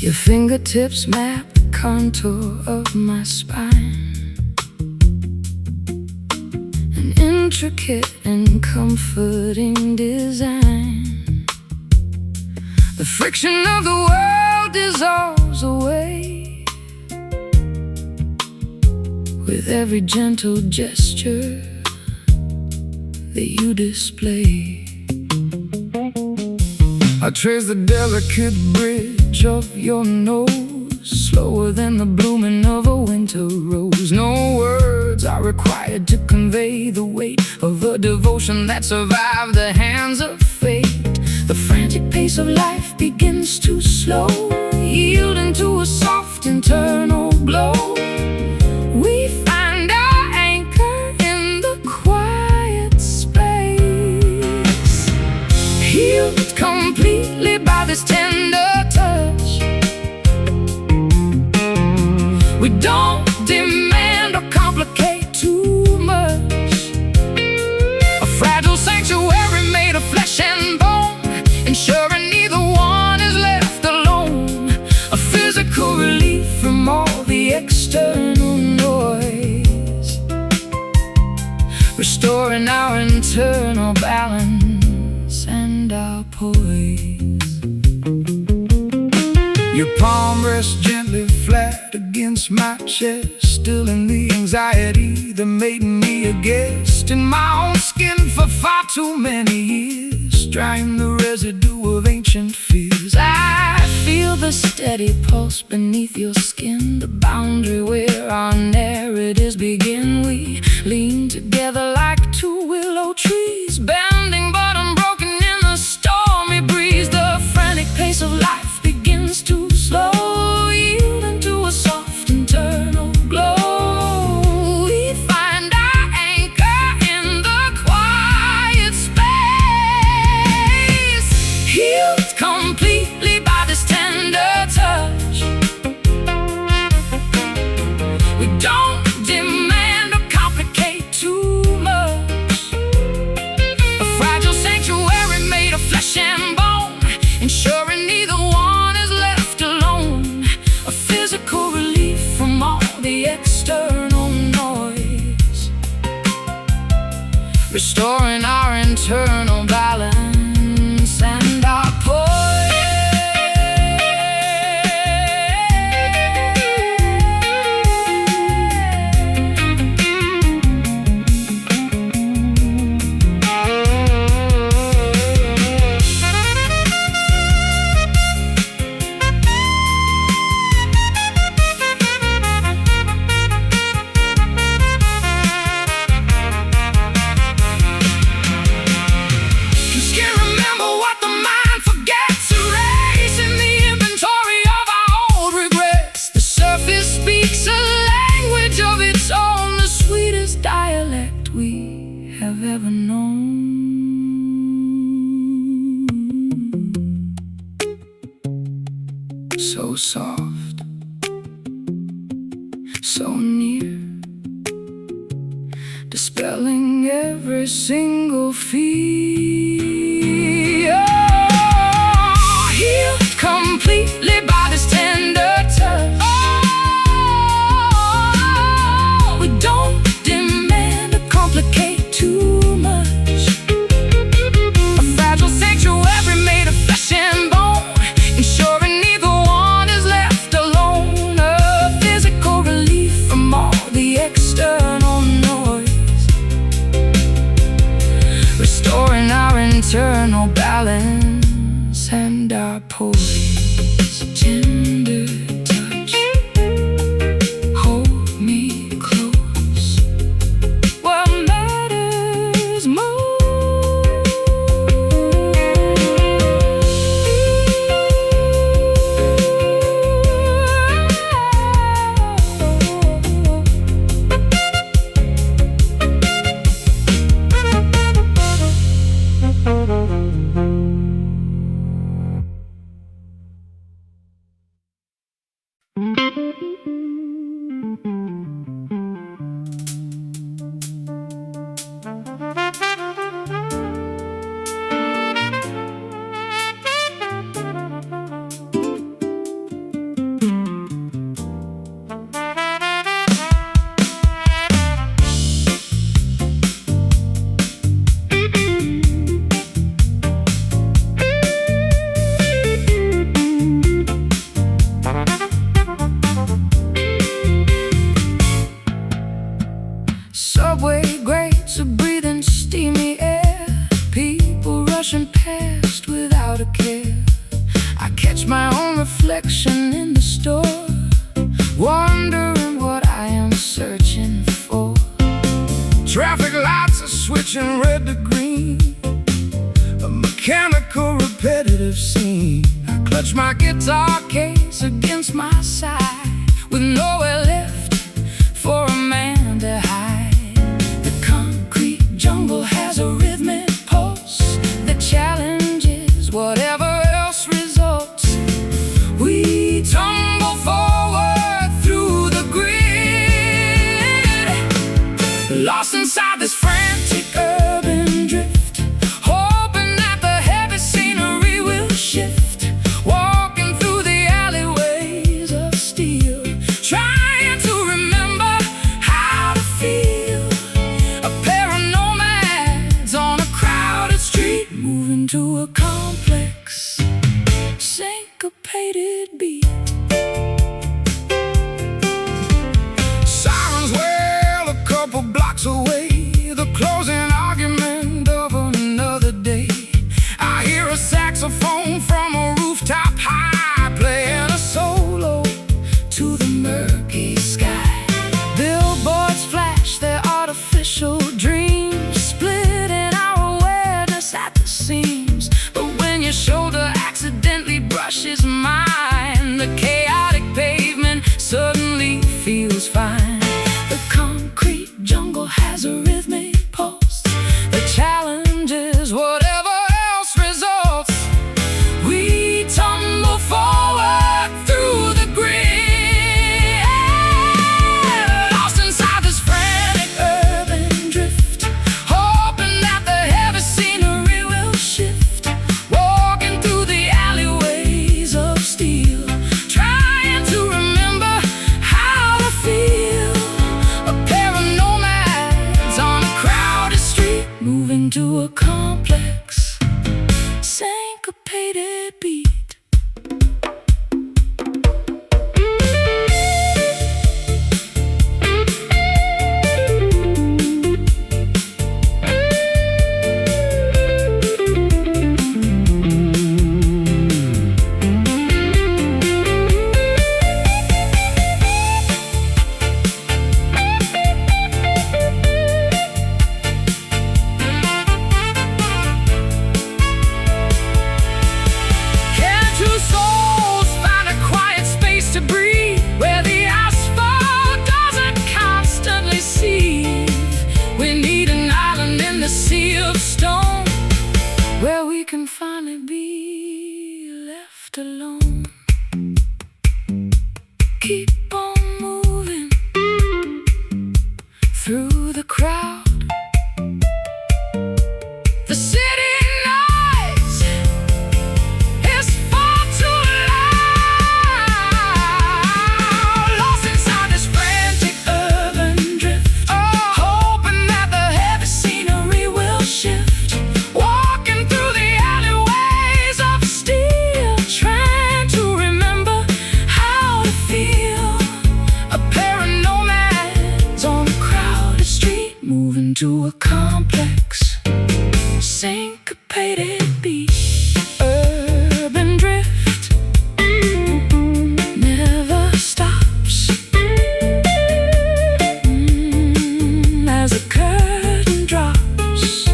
Your fingertips map the contour of my spine, an intricate and comforting design. The friction of the world dissolves away with every gentle gesture that you display. I trace the delicate bridge of your nose, slower than the blooming of a winter rose. No words are required to convey the weight of a devotion that survived the hands of fate. The frantic pace of life begins to slow, yielding to a soft internal glow. We find our anchor in the quiet space, healed completely by this tender touch. We don't demand or complicate too much. A fragile sanctuary made of flesh and bone, ensuring neither one is left alone. A physical relief from all the external noise, restoring our internal balance and our poise. Your palm rests gently flat against my chest, stilling the anxiety that made me a guest in my own skin for far too many years, drying the residue of ancient fears. I feel the steady pulse beneath your skin, the boundary where our narratives begin. We lean together like two willow trees, bending but unbroken in the stormy breeze. The frantic pace of life begins to slow, yielding to a soft internal glow. We find our anchor in the quiet space, healed completely by this tender touch. We don't demand or complicate too much. A fragile sanctuary made of flesh and bone, ensuring neither one is left alone. A physical relief from all the external noise, restoring our internal balance and our poise. so soft, so near, dispelling every single fear. Oh, healed completely by this tender touch. Oh, we don't demand or complicate too much. A fragile sanctuary made of flesh and bone, ensuring neither one is left alone. A physical relief from all the external noise, restoring our internal balance and our poise. Tender touch, hold me close. What matters subway grates are breathing steamy air, people rushing past without a care. I catch my own reflection in the store, wondering what I am searching for. Traffic lights are switching red to green, a mechanical repetitive scene. I clutch my guitar case against my side, with nowhere left for a man to hide. The concrete jungle has a rhythmic pulse that challenges whatever else results. We tumble forward through the grid, lost inside this frantic urban drift, hoping that the heavy scenery will shift. Walking through the alleyways of steel, trying to remember how to feel. A pair of nomads on a crowded street, moving to a complex, syncopated beat. Sirens wail a couple blocks away, the closing argument of another day. I hear a saxophone from a rooftop high, playing a solo To the murky sky, billboards flash their artificial dreams, splitting our awareness at the seams. But when your shoulder accidentally brushes mine, the chaotic pavement suddenly feels fine. The concrete jungle has a keep on moving through the crowd. The city noise is far too loud. Lost inside this frantic urban drift, hoping that the heavy scenery will shift. Walking through the alleyways of steel, trying to remember how to feel. A pair of nomads on a crowded street, moving to a complex syncopated beat. Urban drift never stops. As a curtain drops,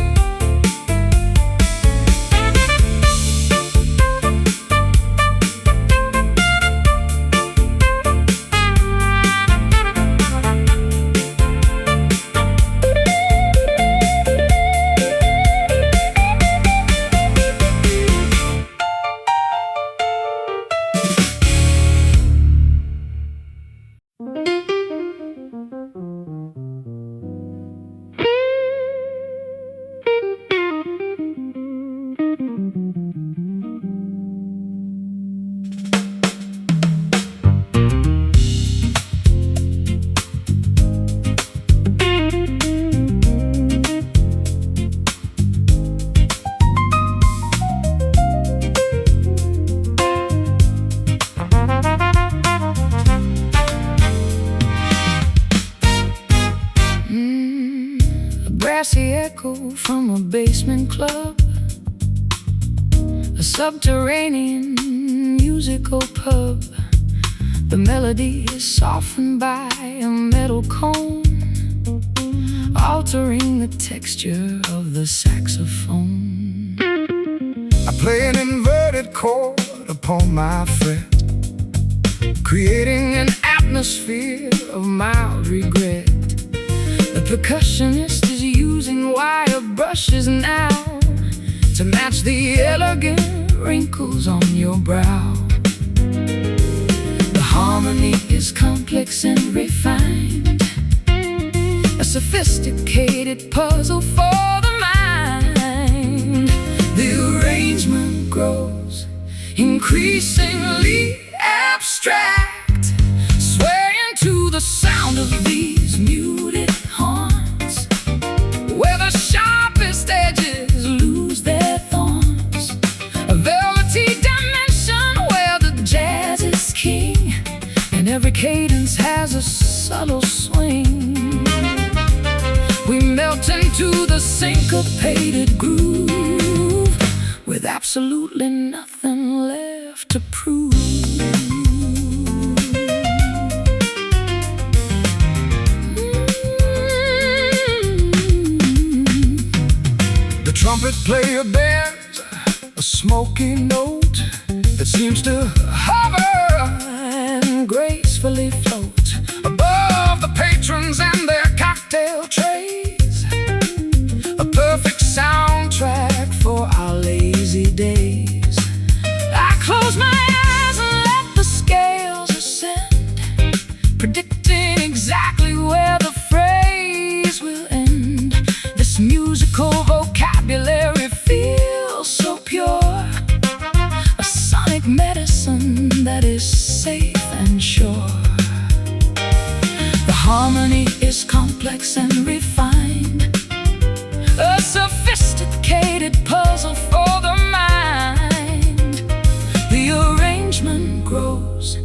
a brassy echo from a basement club, a subterranean musical pub. The melody is softened by a metal cone, altering the texture of the saxophone. I play an inverted chord upon my fret, creating an atmosphere of mild regret. The percussionist is using wire brushes now to match the elegant wrinkles on your brow. The harmony is complex and refined, a sophisticated puzzle for the mind. The arrangement grows increasingly abstract, swaying to the sound of these muted horns, where the sharpest edges lose their thorns. A velvety dimension where the jazz is king, and every cadence has a subtle swing. We melt into the syncopated groove, with absolutely nothing left to prove. The trumpet player bears a smoky note that seems to hover And gracefully float above the patrons and their cocktail trays, a perfect soundtrack for our lazy days. I close my eyes and let the scales ascend, predicting exactly where the phrase will end. This musical vocabulary feels so pure, a sonic medicine that is safe and sure. The harmony is complex and refined, a sophisticated puzzle for the mind. The arrangement grows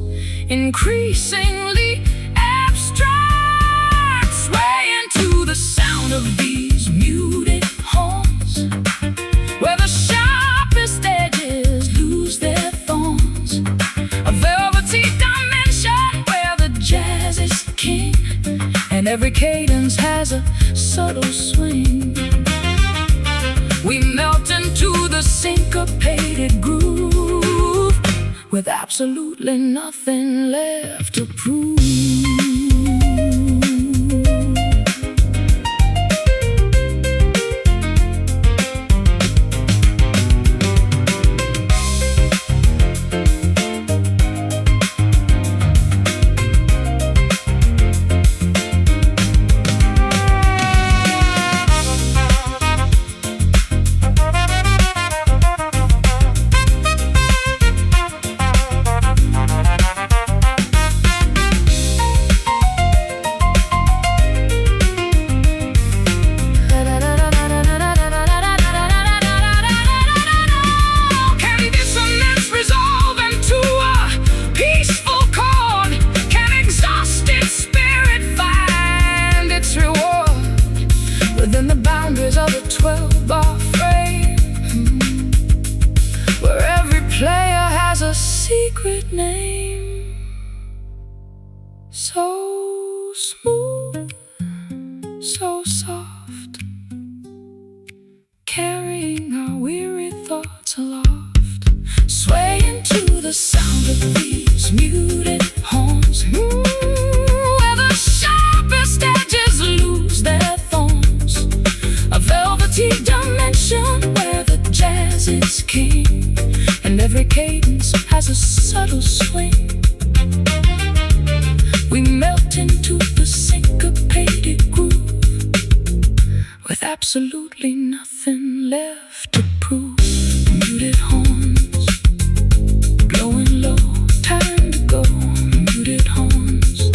increasingly abstract, swaying to the sound of these muted horns, where the sharpest edges lose their thorns. A velvety dimension where the jazz is king, and every cadence has a subtle swing. We melt into the syncopated groove, with absolutely nothing left to prove. secret name. So smooth, so soft, carrying our weary thoughts aloft, swaying to the sound of these muted horns, where the sharpest edges lose their thorns. A velvety dimension where the jazz is king, and every cadence has a subtle swing. We melt into the syncopated groove, with absolutely nothing left to prove. Muted horns, glowing low, time to go. Muted horns.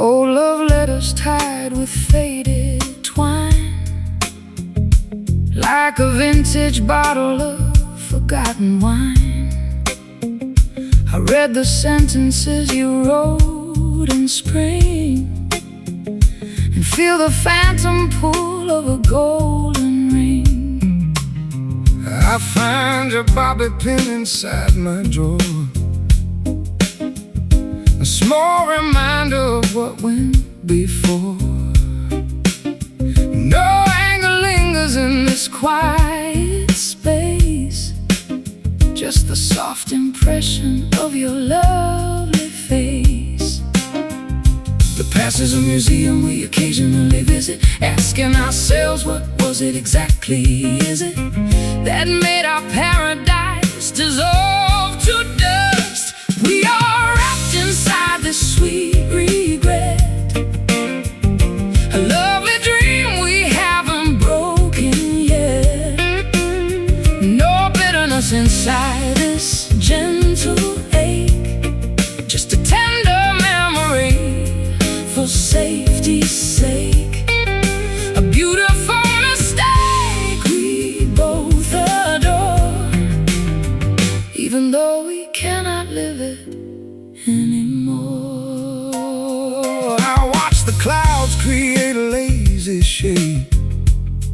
Oh, love letters tied with faded twine, like a vintage bottle of forgotten wine. I read the sentences you wrote in spring, and feel the phantom pull of a golden ring. I find your bobby pin inside my drawer, a small reminder of what went before. No anger lingers in this quiet space, just the soft impression of your lovely face. The past is a museum we occasionally visit, asking ourselves, what was it exactly? Is it that made our paradise dissolve to dust? We are wrapped inside this sweet regret, a lovely dream we haven't broken yet. No bitterness inside this gentle ache, just a tender memory for safety's sake. A beautiful mistake we both adore, even though we cannot live it anymore. I watch the clouds create a lazy shape,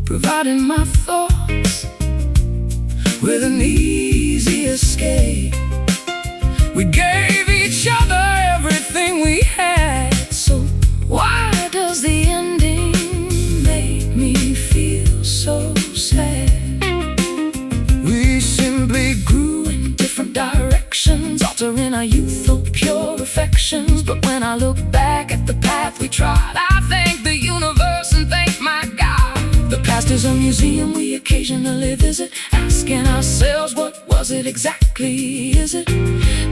Providing my thoughts with an easy escape. We gave each other everything we had, so why does the ending make me feel so sad? we simply grew In different directions, altering our youthful pure affections. But when I look back at the path we trod, I thank the universe and thank my God. The past is a museum we occasionally visit, asking ourselves, what was it exactly? Is it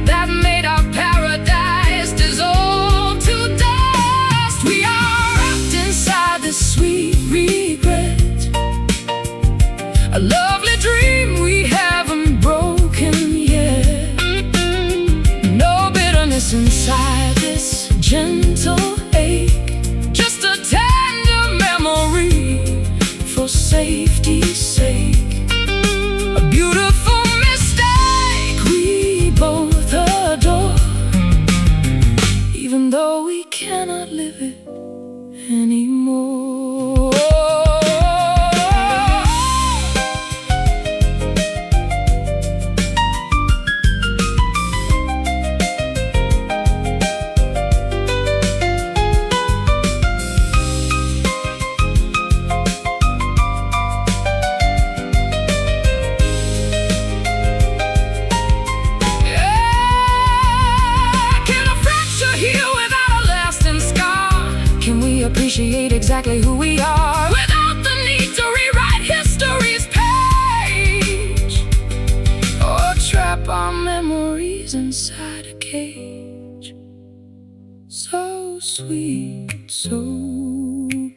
that made our paradise dissolve to dust? We are wrapped inside this sweet regret, a lovely dream we haven't broken yet. No bitterness inside this gentle ache, just a tender memory for safety's sake. A beautiful mistake we both adore, even though we cannot live it anymore. Can a fracture heal without a lasting appreciate exactly who we are without the need to rewrite history's page or trap our memories inside a cage. So sweet, so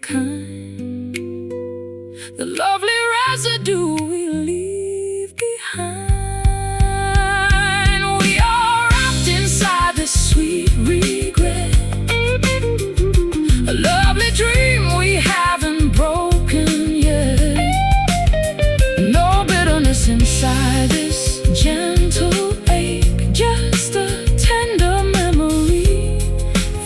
kind, the lovely residue we leave behind. We are wrapped inside this sweet regret, a lovely dream we haven't broken yet. No bitterness inside this gentle ache, just a tender memory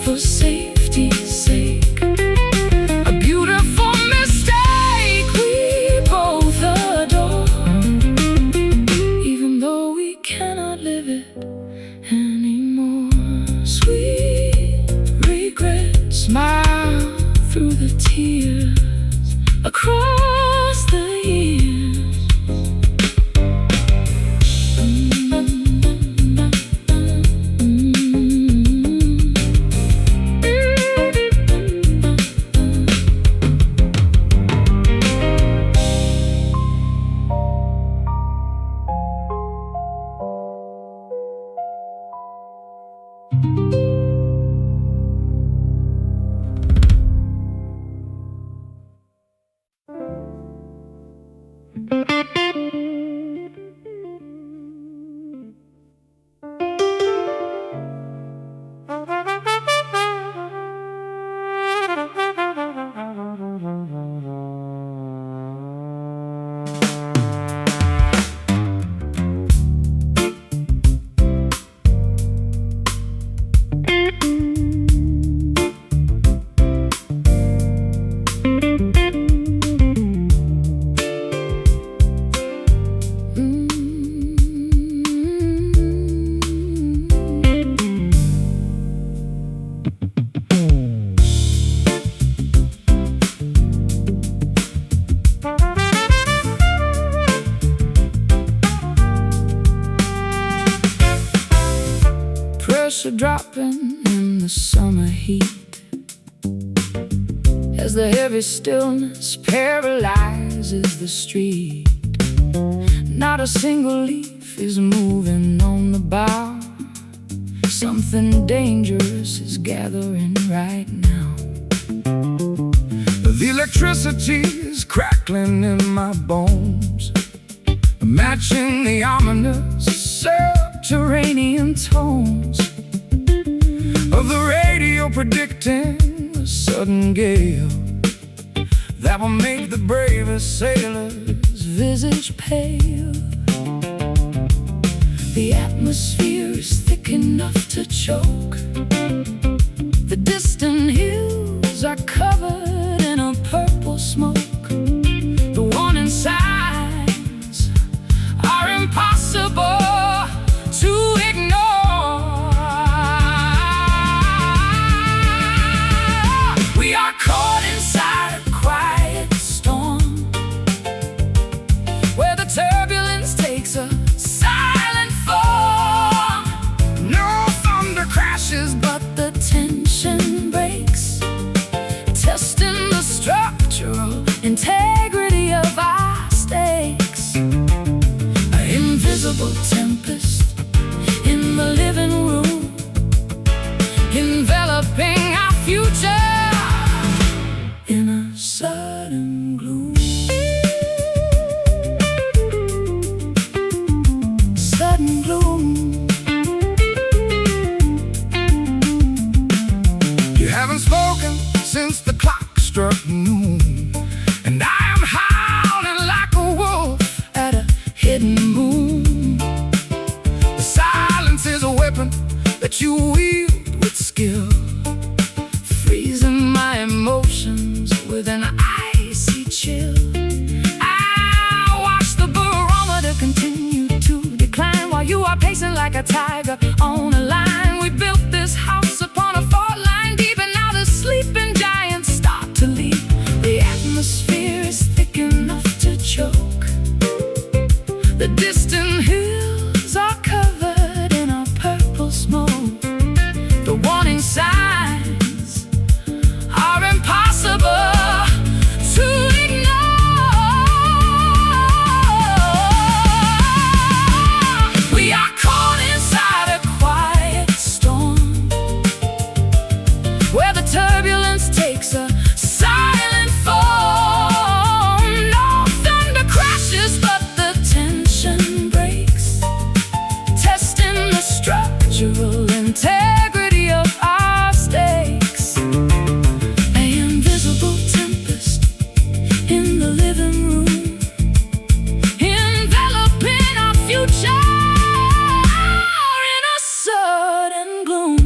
for safety's sake. A beautiful mistake we both adore, even though we cannot live it anymore. Sweet regret, smile through the tears across the years. Pressure dropping in the summer heat as the heavy stillness paralyzes the street. Not a single leaf is moving on the bough. Something dangerous is gathering right now. The electricity is crackling in my bones, matching the ominous subterranean tones of the radio, predicting a sudden gale that will make the bravest sailor's visage pale. The atmosphere is thick enough to choke. The distant hills are covered in a purple smoke. The warning signs are impossible to ignore. We are caught inside a quiet storm, where the turbulence takes a silent form. No thunder crashes, but the tension breaks, testing the structural integrity of our stakes. An invisible tempest in the living room, enveloping our future in a sudden gloom. Sudden gloom. you haven't spoken since the clock struck noon, and I am howling like a wolf At a hidden moon. The silence is a weapon that you wield with skill, Freezing my emotions with an icy chill. I watch the barometer continue to decline, while you are pacing like a tiger on a line. We built this house upon a fault line deep, and now the sleeping giants start to leap. The atmosphere is thick enough to choke. The distant hills are covered in a purple smoke. The warning signs are impossible takes a silent form. No thunder crashes, but the tension breaks, testing the structural integrity of our stakes. An invisible tempest in the living room, enveloping our future in a sudden gloom.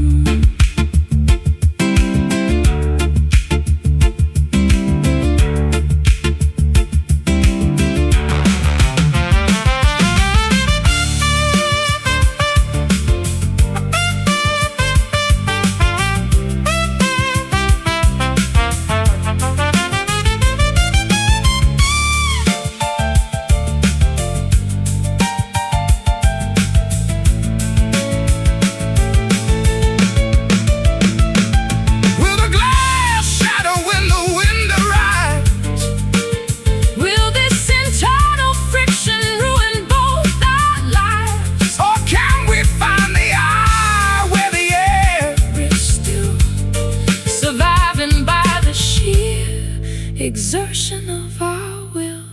Exertion of our will.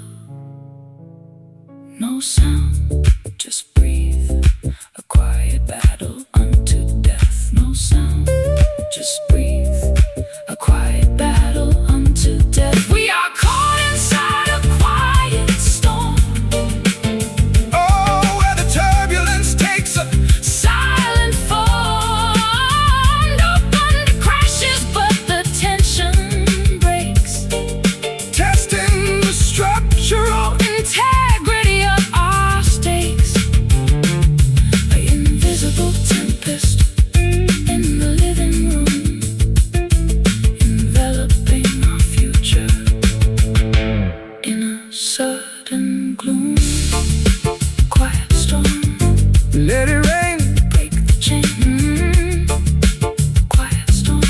No sound, just breathe. A quiet battle unto death. No sound, just breathe. A quiet battle unto death. We are caught inside a quiet storm. Oh, where the turbulence takes a silent form. No thunder crashes, but the tension breaks, testing the structural integrity of our stakes. An invisible tempest in the living room, enveloping our future in a sudden gloom. Quiet storm, let it rain. break the chain. Quiet storm.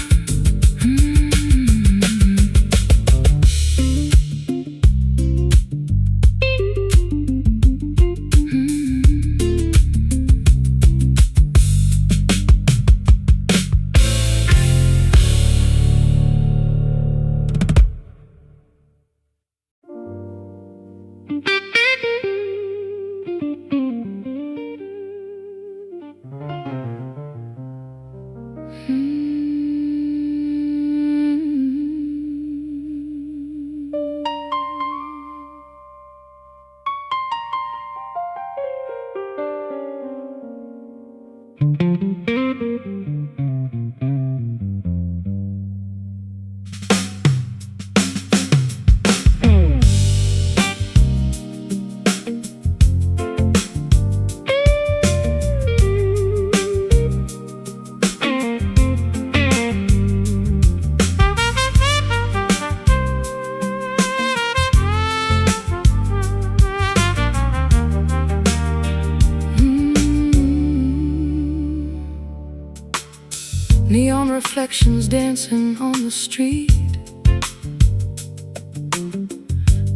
Neon reflections dancing on the street,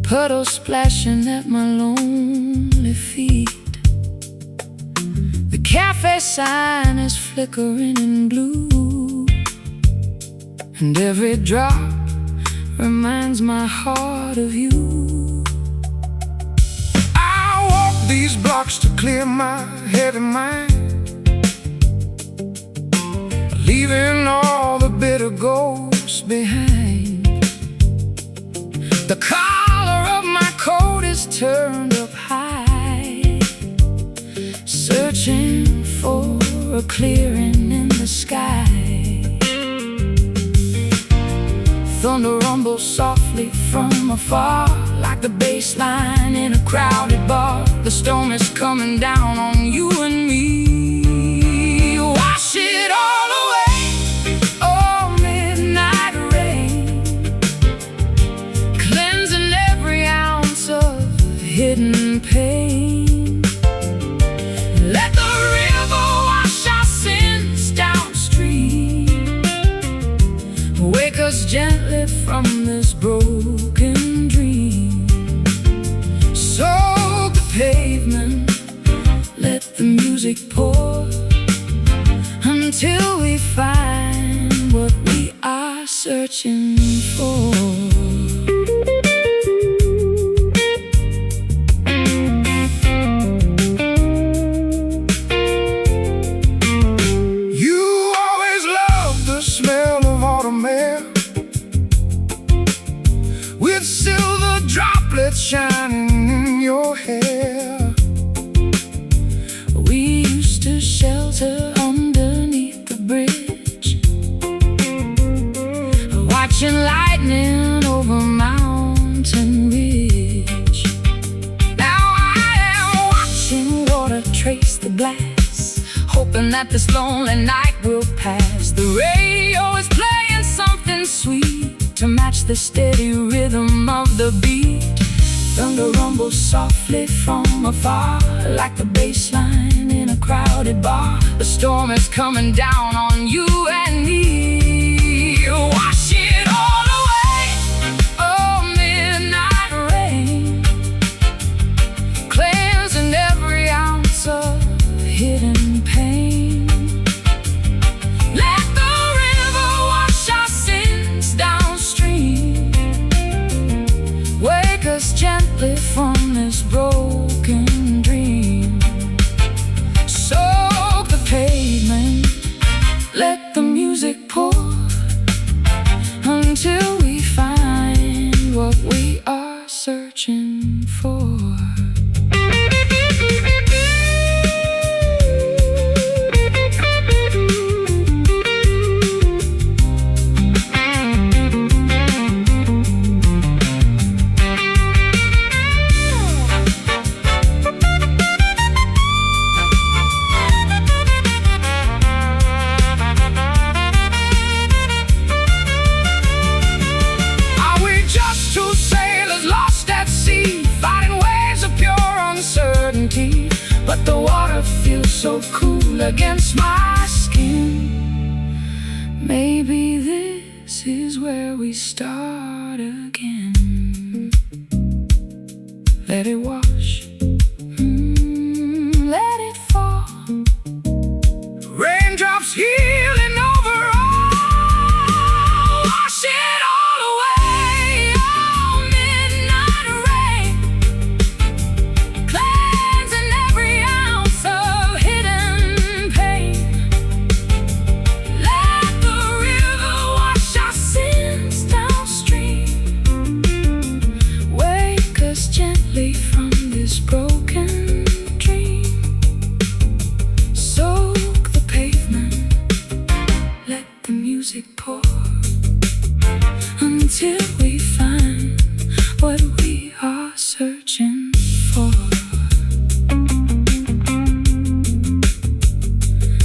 puddles splashing at my lonely feet. The cafe sign is flickering in blue, and every drop reminds my heart of you. I walk these blocks to clear my heavy mind, leaving all the bitter ghosts behind. The collar of my coat is turned up high, searching for a clearing in the sky. Thunder rumbles softly from afar, like the bass line in a crowded bar. The storm is coming down on you and me. Wash it all away, oh midnight rain, cleansing every ounce of hidden pain. Let the river wash our sins downstream, wake us gently from this broken dream. Soak the pavement, let the music pour, until we find what we are searching for. You always loved the smell of autumn air, with silver droplets shining in your hair. We used to shelter underneath the bridge, watching lightning over mountain ridge. Now I am watching water trace the glass, hoping that this lonely night will pass. The radio is playing something sweet to match the steady rhythm of the beat. Thunder rumbles softly from afar, like the bass line in a crowded bar. The storm is coming down on you and me. Wash it all away, oh midnight rain, cleansing every ounce of hidden pain. Let the river wash our sins downstream, wake us gently from this broken dream. Soak the pavement, let the music pour, until we find what we are searching for. But the water feels so cool against my skin. Maybe this is where we start again. Let it wash, let it fall. Raindrops healing over all. Wash it all away, oh midnight rain, cleansing every ounce of hidden pain. Let the river wash our sins downstream, wake us gently from this broken dream. Soak the pavement, let the music pour, until we find what we are searching for.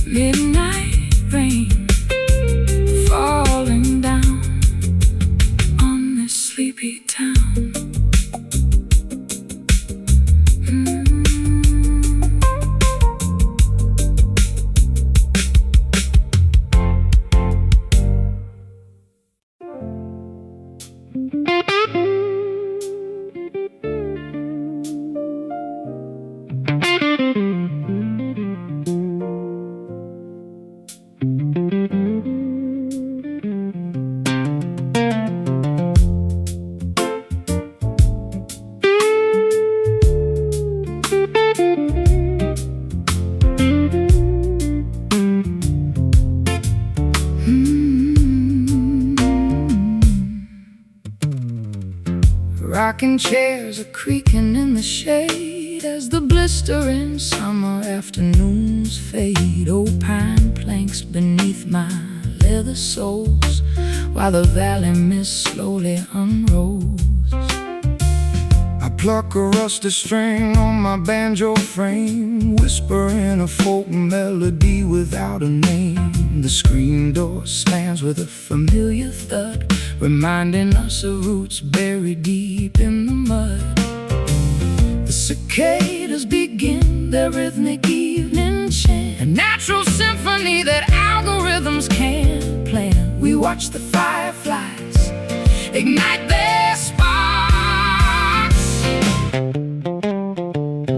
Midnight rain falling down on this sleepy town. Rocking chairs are creaking in the shade as the blistering summer afternoons fade. Old pine planks beneath my leather soles, while the valley mist slowly unrolls. I pluck a rusty string on my banjo frame, whispering a folk melody without a name. The screen door slams with a familiar thud, reminding us of roots buried deep in the mud. The cicadas begin their rhythmic evening chant, a natural symphony that algorithms can't plan. We watch the fireflies ignite their sparks,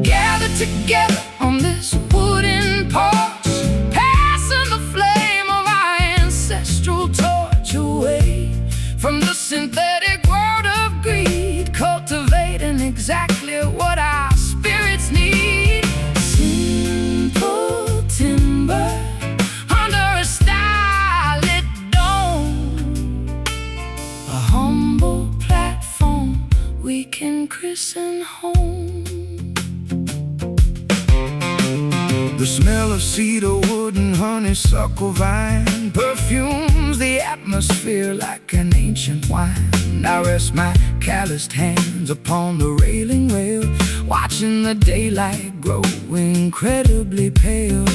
gather together on this wooden porch, passing the flame of our ancestral torch away. can christen home. The smell of cedar wood and honeysuckle vine perfumes the atmosphere like an ancient wine. I rest my calloused hands upon the railing rail, watching the daylight grow incredibly pale.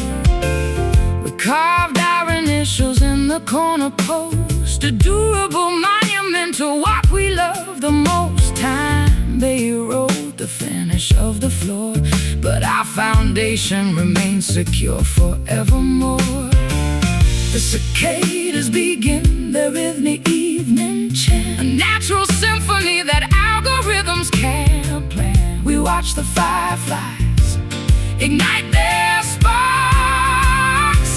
We carved our initials in the corner post, a durable monument to what we love the most. Time they erode the finish of the floor, but our foundation remains secure forevermore. The cicadas begin their rhythmic evening chant, a natural symphony that algorithms can't plan. We watch the fireflies ignite their sparks,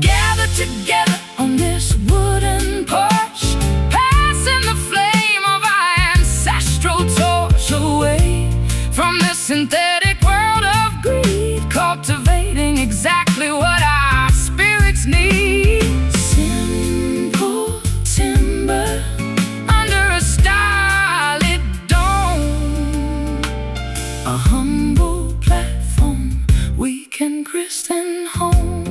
gather together on this wooden porch, passing the flame of our ancestral torch away from this synthetic world of greed, cultivating exactly what our spirits need. Simple timber under a starlit dome, a humble platform we can christen home.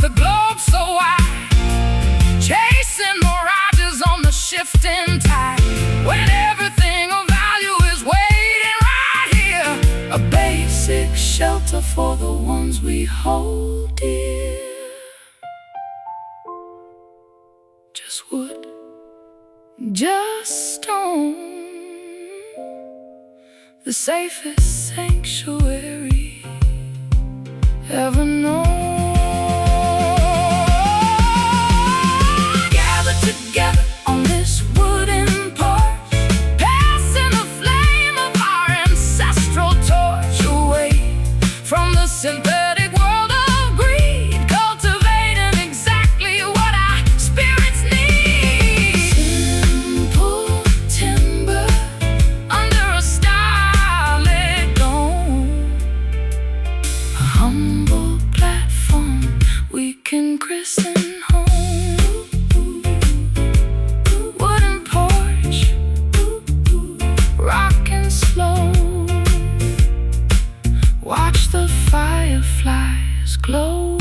The globe so wide, chasing mirages on the shifting tide, when everything of value is waiting right here, a basic shelter for the ones we hold dear. Just wood, just stone, the safest sanctuary ever known. Together on this wooden porch, passing the flame of our ancestral torch away from the synthetic world of greed, cultivating exactly what our spirits need. Simple timber under a starlit dome, a humble platform we can christen home. Watch the fireflies glow.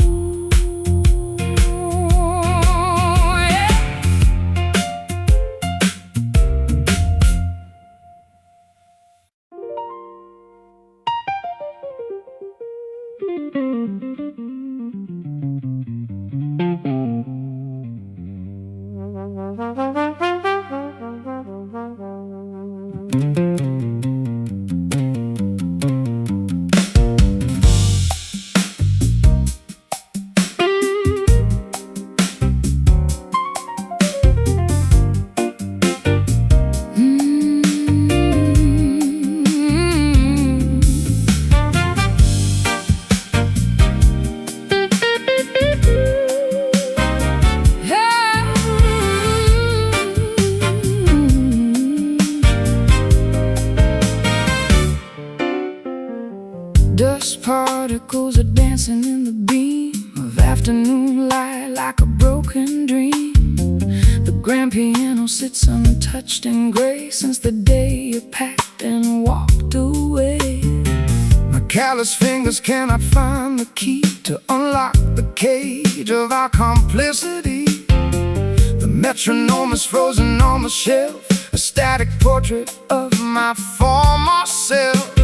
Dust particles are dancing in the beam of afternoon light like a broken dream. The grand piano sits untouched in grace since the day you packed and walked away. My callous fingers cannot find the key to unlock the cage of our complicity. The metronome is frozen on the shelf, a static portrait of my former self.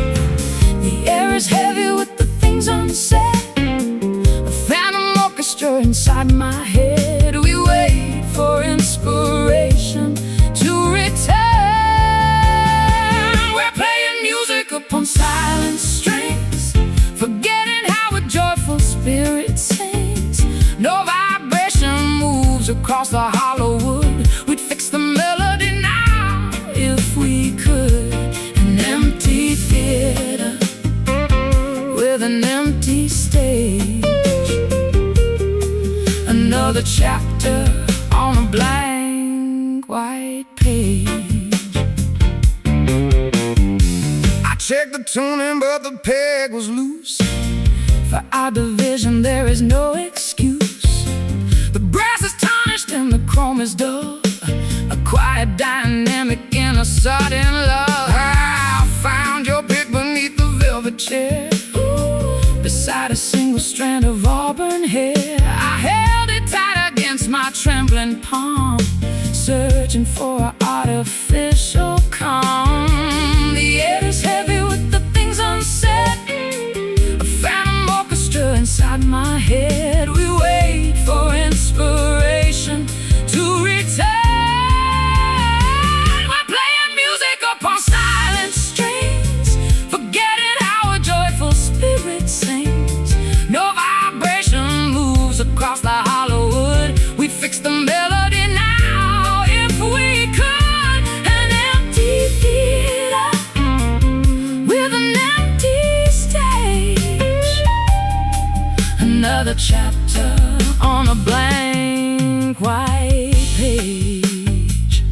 The air is heavy with the things unsaid, a phantom orchestra inside my head. We wait for inspiration to return. We're playing music upon silent strings, forgetting how a joyful spirit sings. No vibration moves across the hollow wood. We'd fix the melody now if we could. An empty theater with an empty stage, Another chapter on a blank white page. I checked the tuning, but the peg was loose. For our division there is no excuse. The brass is tarnished and the chrome is dull, a quiet dynamic in a sudden love. I found your pick beneath the velvet chair, beside a single strand of auburn hair. I held it tight against my trembling palm, searching for an artificial calm. The air is heavy with the things unsaid, a phantom orchestra inside my head. We wait for inspiration to return. We're playing music upon silent strings, forgetting how a joyful spirit sings. No vibration moves across the hollow wood. We fix the melody now. If we could, an empty theater with an empty stage. Another chapter on a blank white page.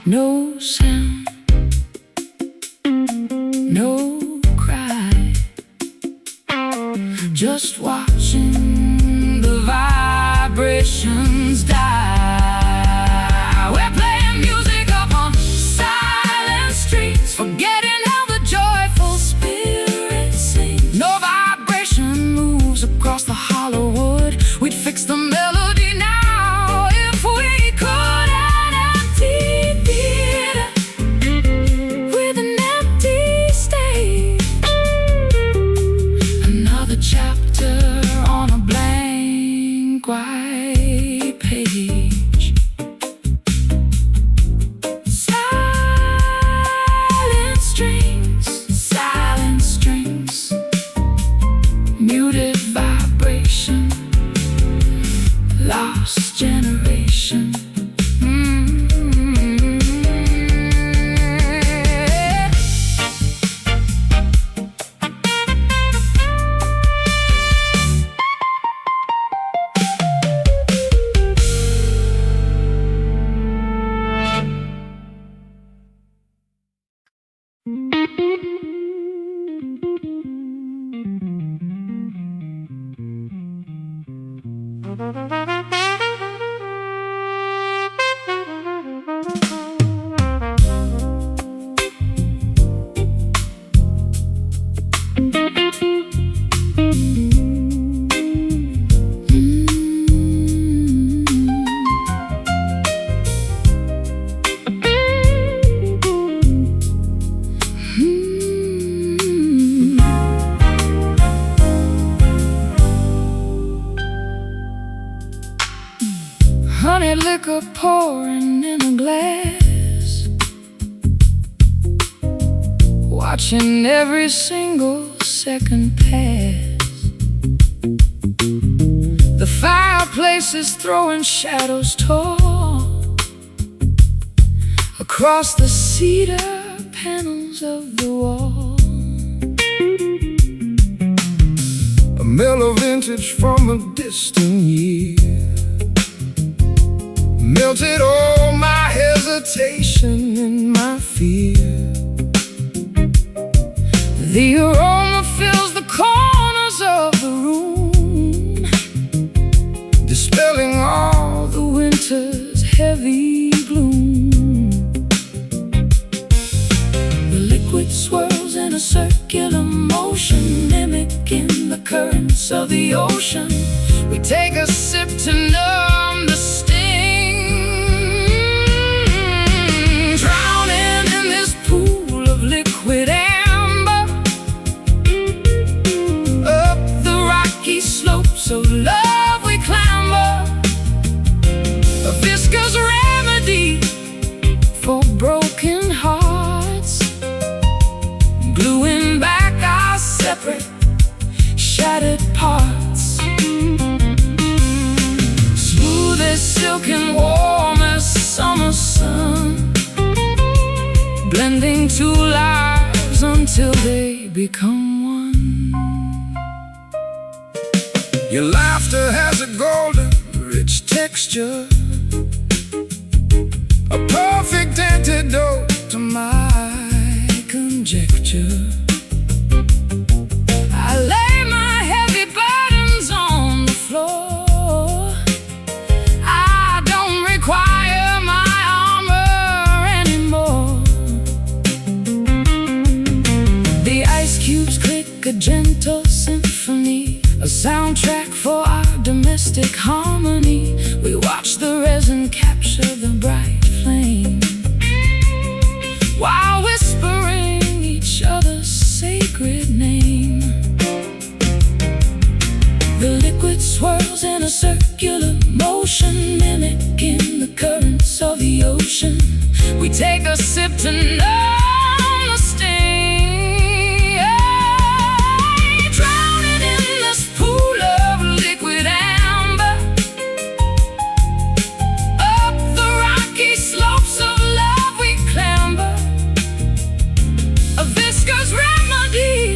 No sound, no cry, just watching the vibrations die. We're playing music upon silent streets, forgetting how the joyful spirit sings. No vibration moves across the hollow wood. We'd fix the melody now if we could. An empty theater with an empty stage. Another chapter on a blank white page. Silent strings, muted vibration, lost generation. Honey liquor pouring in a glass, watching every single second pass. The fireplace is throwing shadows tall across the cedar panels of the wall. a mellow vintage from a distant year melted all my hesitation and my fear. The aroma fills the corners of the room, dispelling all the winter's heavy gloom. The liquid swirls in a circular motion, mimic mimic in the currents of the ocean. We take a sip to numb the sting, drowning in this pool of liquid amber. Up the rocky slopes of love we clamber, a viscous remedy for broken hearts, gluing back our separate, shattered parts. Smooth as silk and warm as summer sun, blending two lives until they become one. Your laughter has a golden, rich texture, a perfect antidote to my conjecture. I lay my heavy burdens on the floor. I don't require my armor anymore. The ice cubes click a gentle symphony, a soundtrack for our domestic harmony. We watch the resin capture the bright flame, while whispering each other's sacred name. The liquid swirls in a circular motion, mimicking the currents of the ocean. We take a sip to numb the sting, drowning in this pool of liquid amber. Up the rocky slopes of love we clamber, a viscous remedy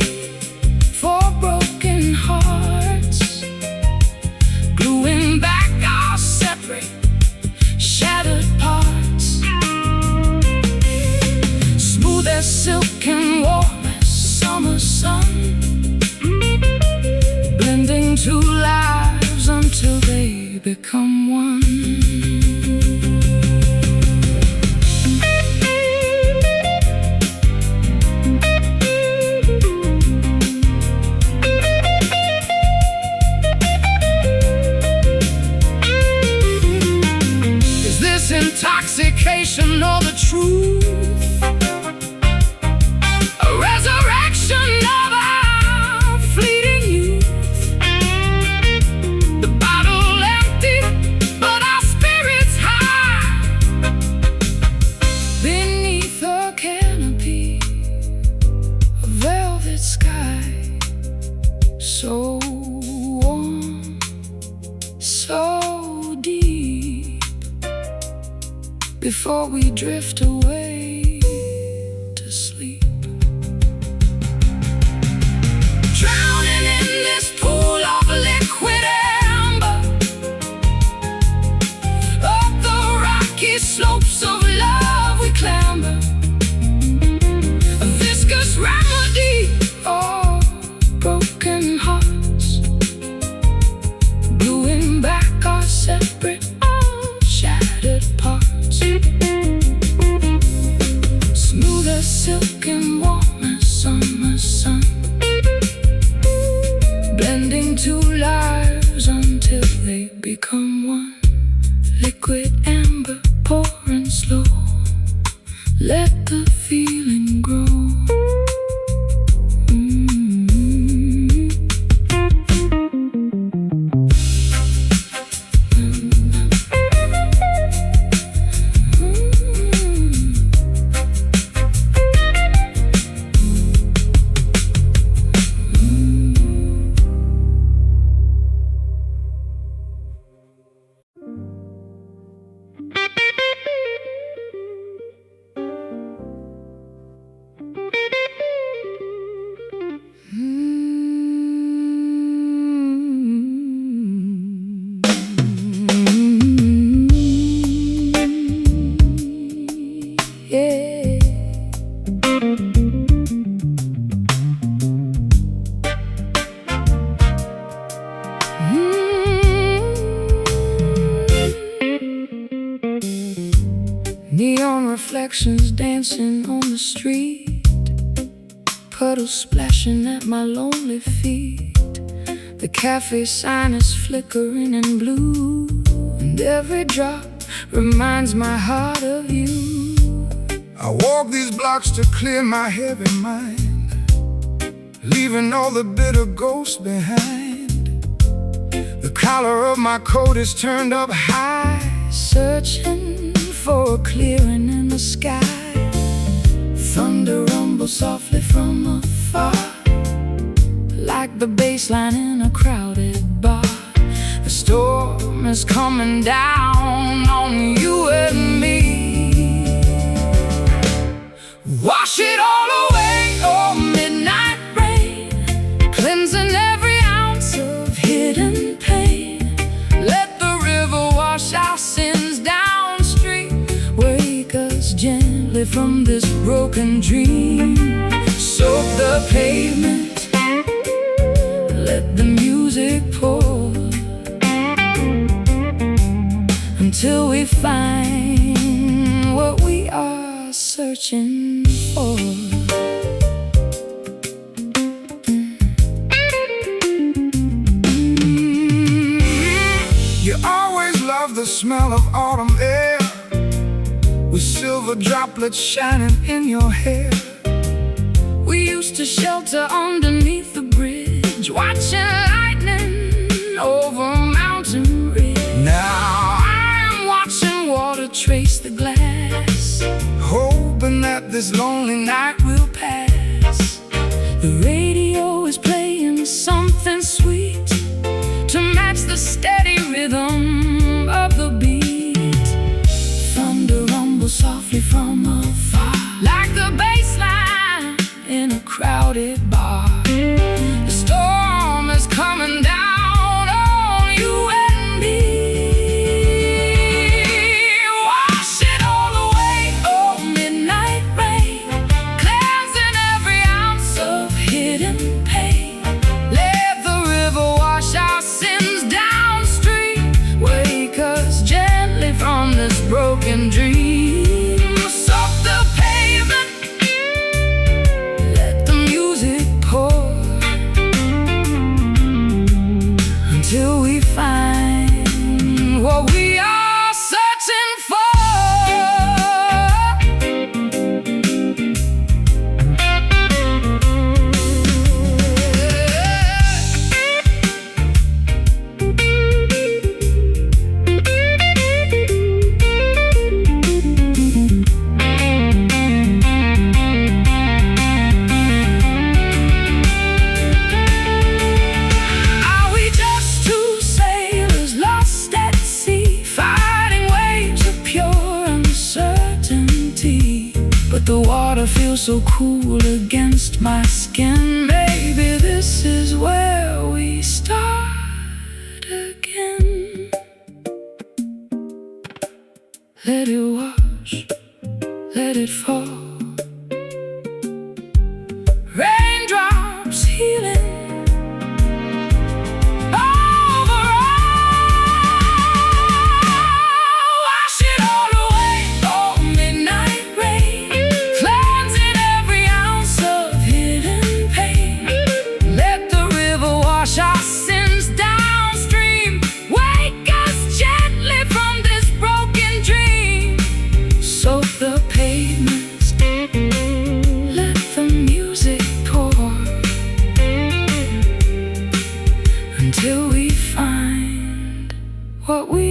for broken hearts, gluing back our separate, shattered parts. Smooth as silk and warm as summer sun, blending two lives until they become one. Is this intoxication or the truth? A resurrection of our fleeting youth. The bottle empty, but our spirits high, beneath a canopy, a velvet sky, so warm, so deep. Before we drift away to sleep, drowning in this pool of liquid amber. Up the rocky slopes of love we clamber, a viscous remedy for broken hearts, gluing back our separate, shattered parts. Smooth as silk and warm as summer sun, blending two lives until they become one. Liquid amber pouring slow, let the feeling grow. Neon reflections dancing on the street, puddles splashing at my lonely feet. The cafe sign is flickering in blue, and every drop reminds my heart of you. I walk these blocks to clear my heavy mind, leaving all the bitter ghosts behind. The collar of my coat is turned up high, searching for a clearing in the sky. Thunder rumbles softly from afar, like the bass line in a crowded bar. The storm is coming down on you and me. Wash it all away, oh midnight rain, cleansing every ounce of hidden pain. Let the river wash our sins downstream, wake us gently from this broken dream. Soak the pavement, let the music pour, until we find what we are searching for. You always love the smell of autumn air, with silver droplets shining in your hair. We used to shelter underneath the bridge, watching lightning over mountain ridge. Now I'm watching water trace the glass, hoping that this lonely night will pass. the radio is playing something sweet to match the steady rhythm of the beat. Thunder rumbles softly from afar, like the bass line in a crowded bar. The storm is coming down on you and me. Wash it all away, oh midnight rain, cleansing every ounce of hidden pain. Let the river wash our sins downstream, wake us gently from this broken dream. Soak the pavement, let the music pour, until we find what we are searching for. Are we just two sailors lost at sea, fighting waves of pure uncertainty? But the water feels so cool against my skin. Maybe this is where we start again. Let it wash, let it fall, raindrops healing over all. Wash it all away, oh midnight rain, cleansing every ounce of hidden pain. Let the river wash our sins downstream, wake us gently from this broken dream. Soak the pavements, let the music pour, until we find what we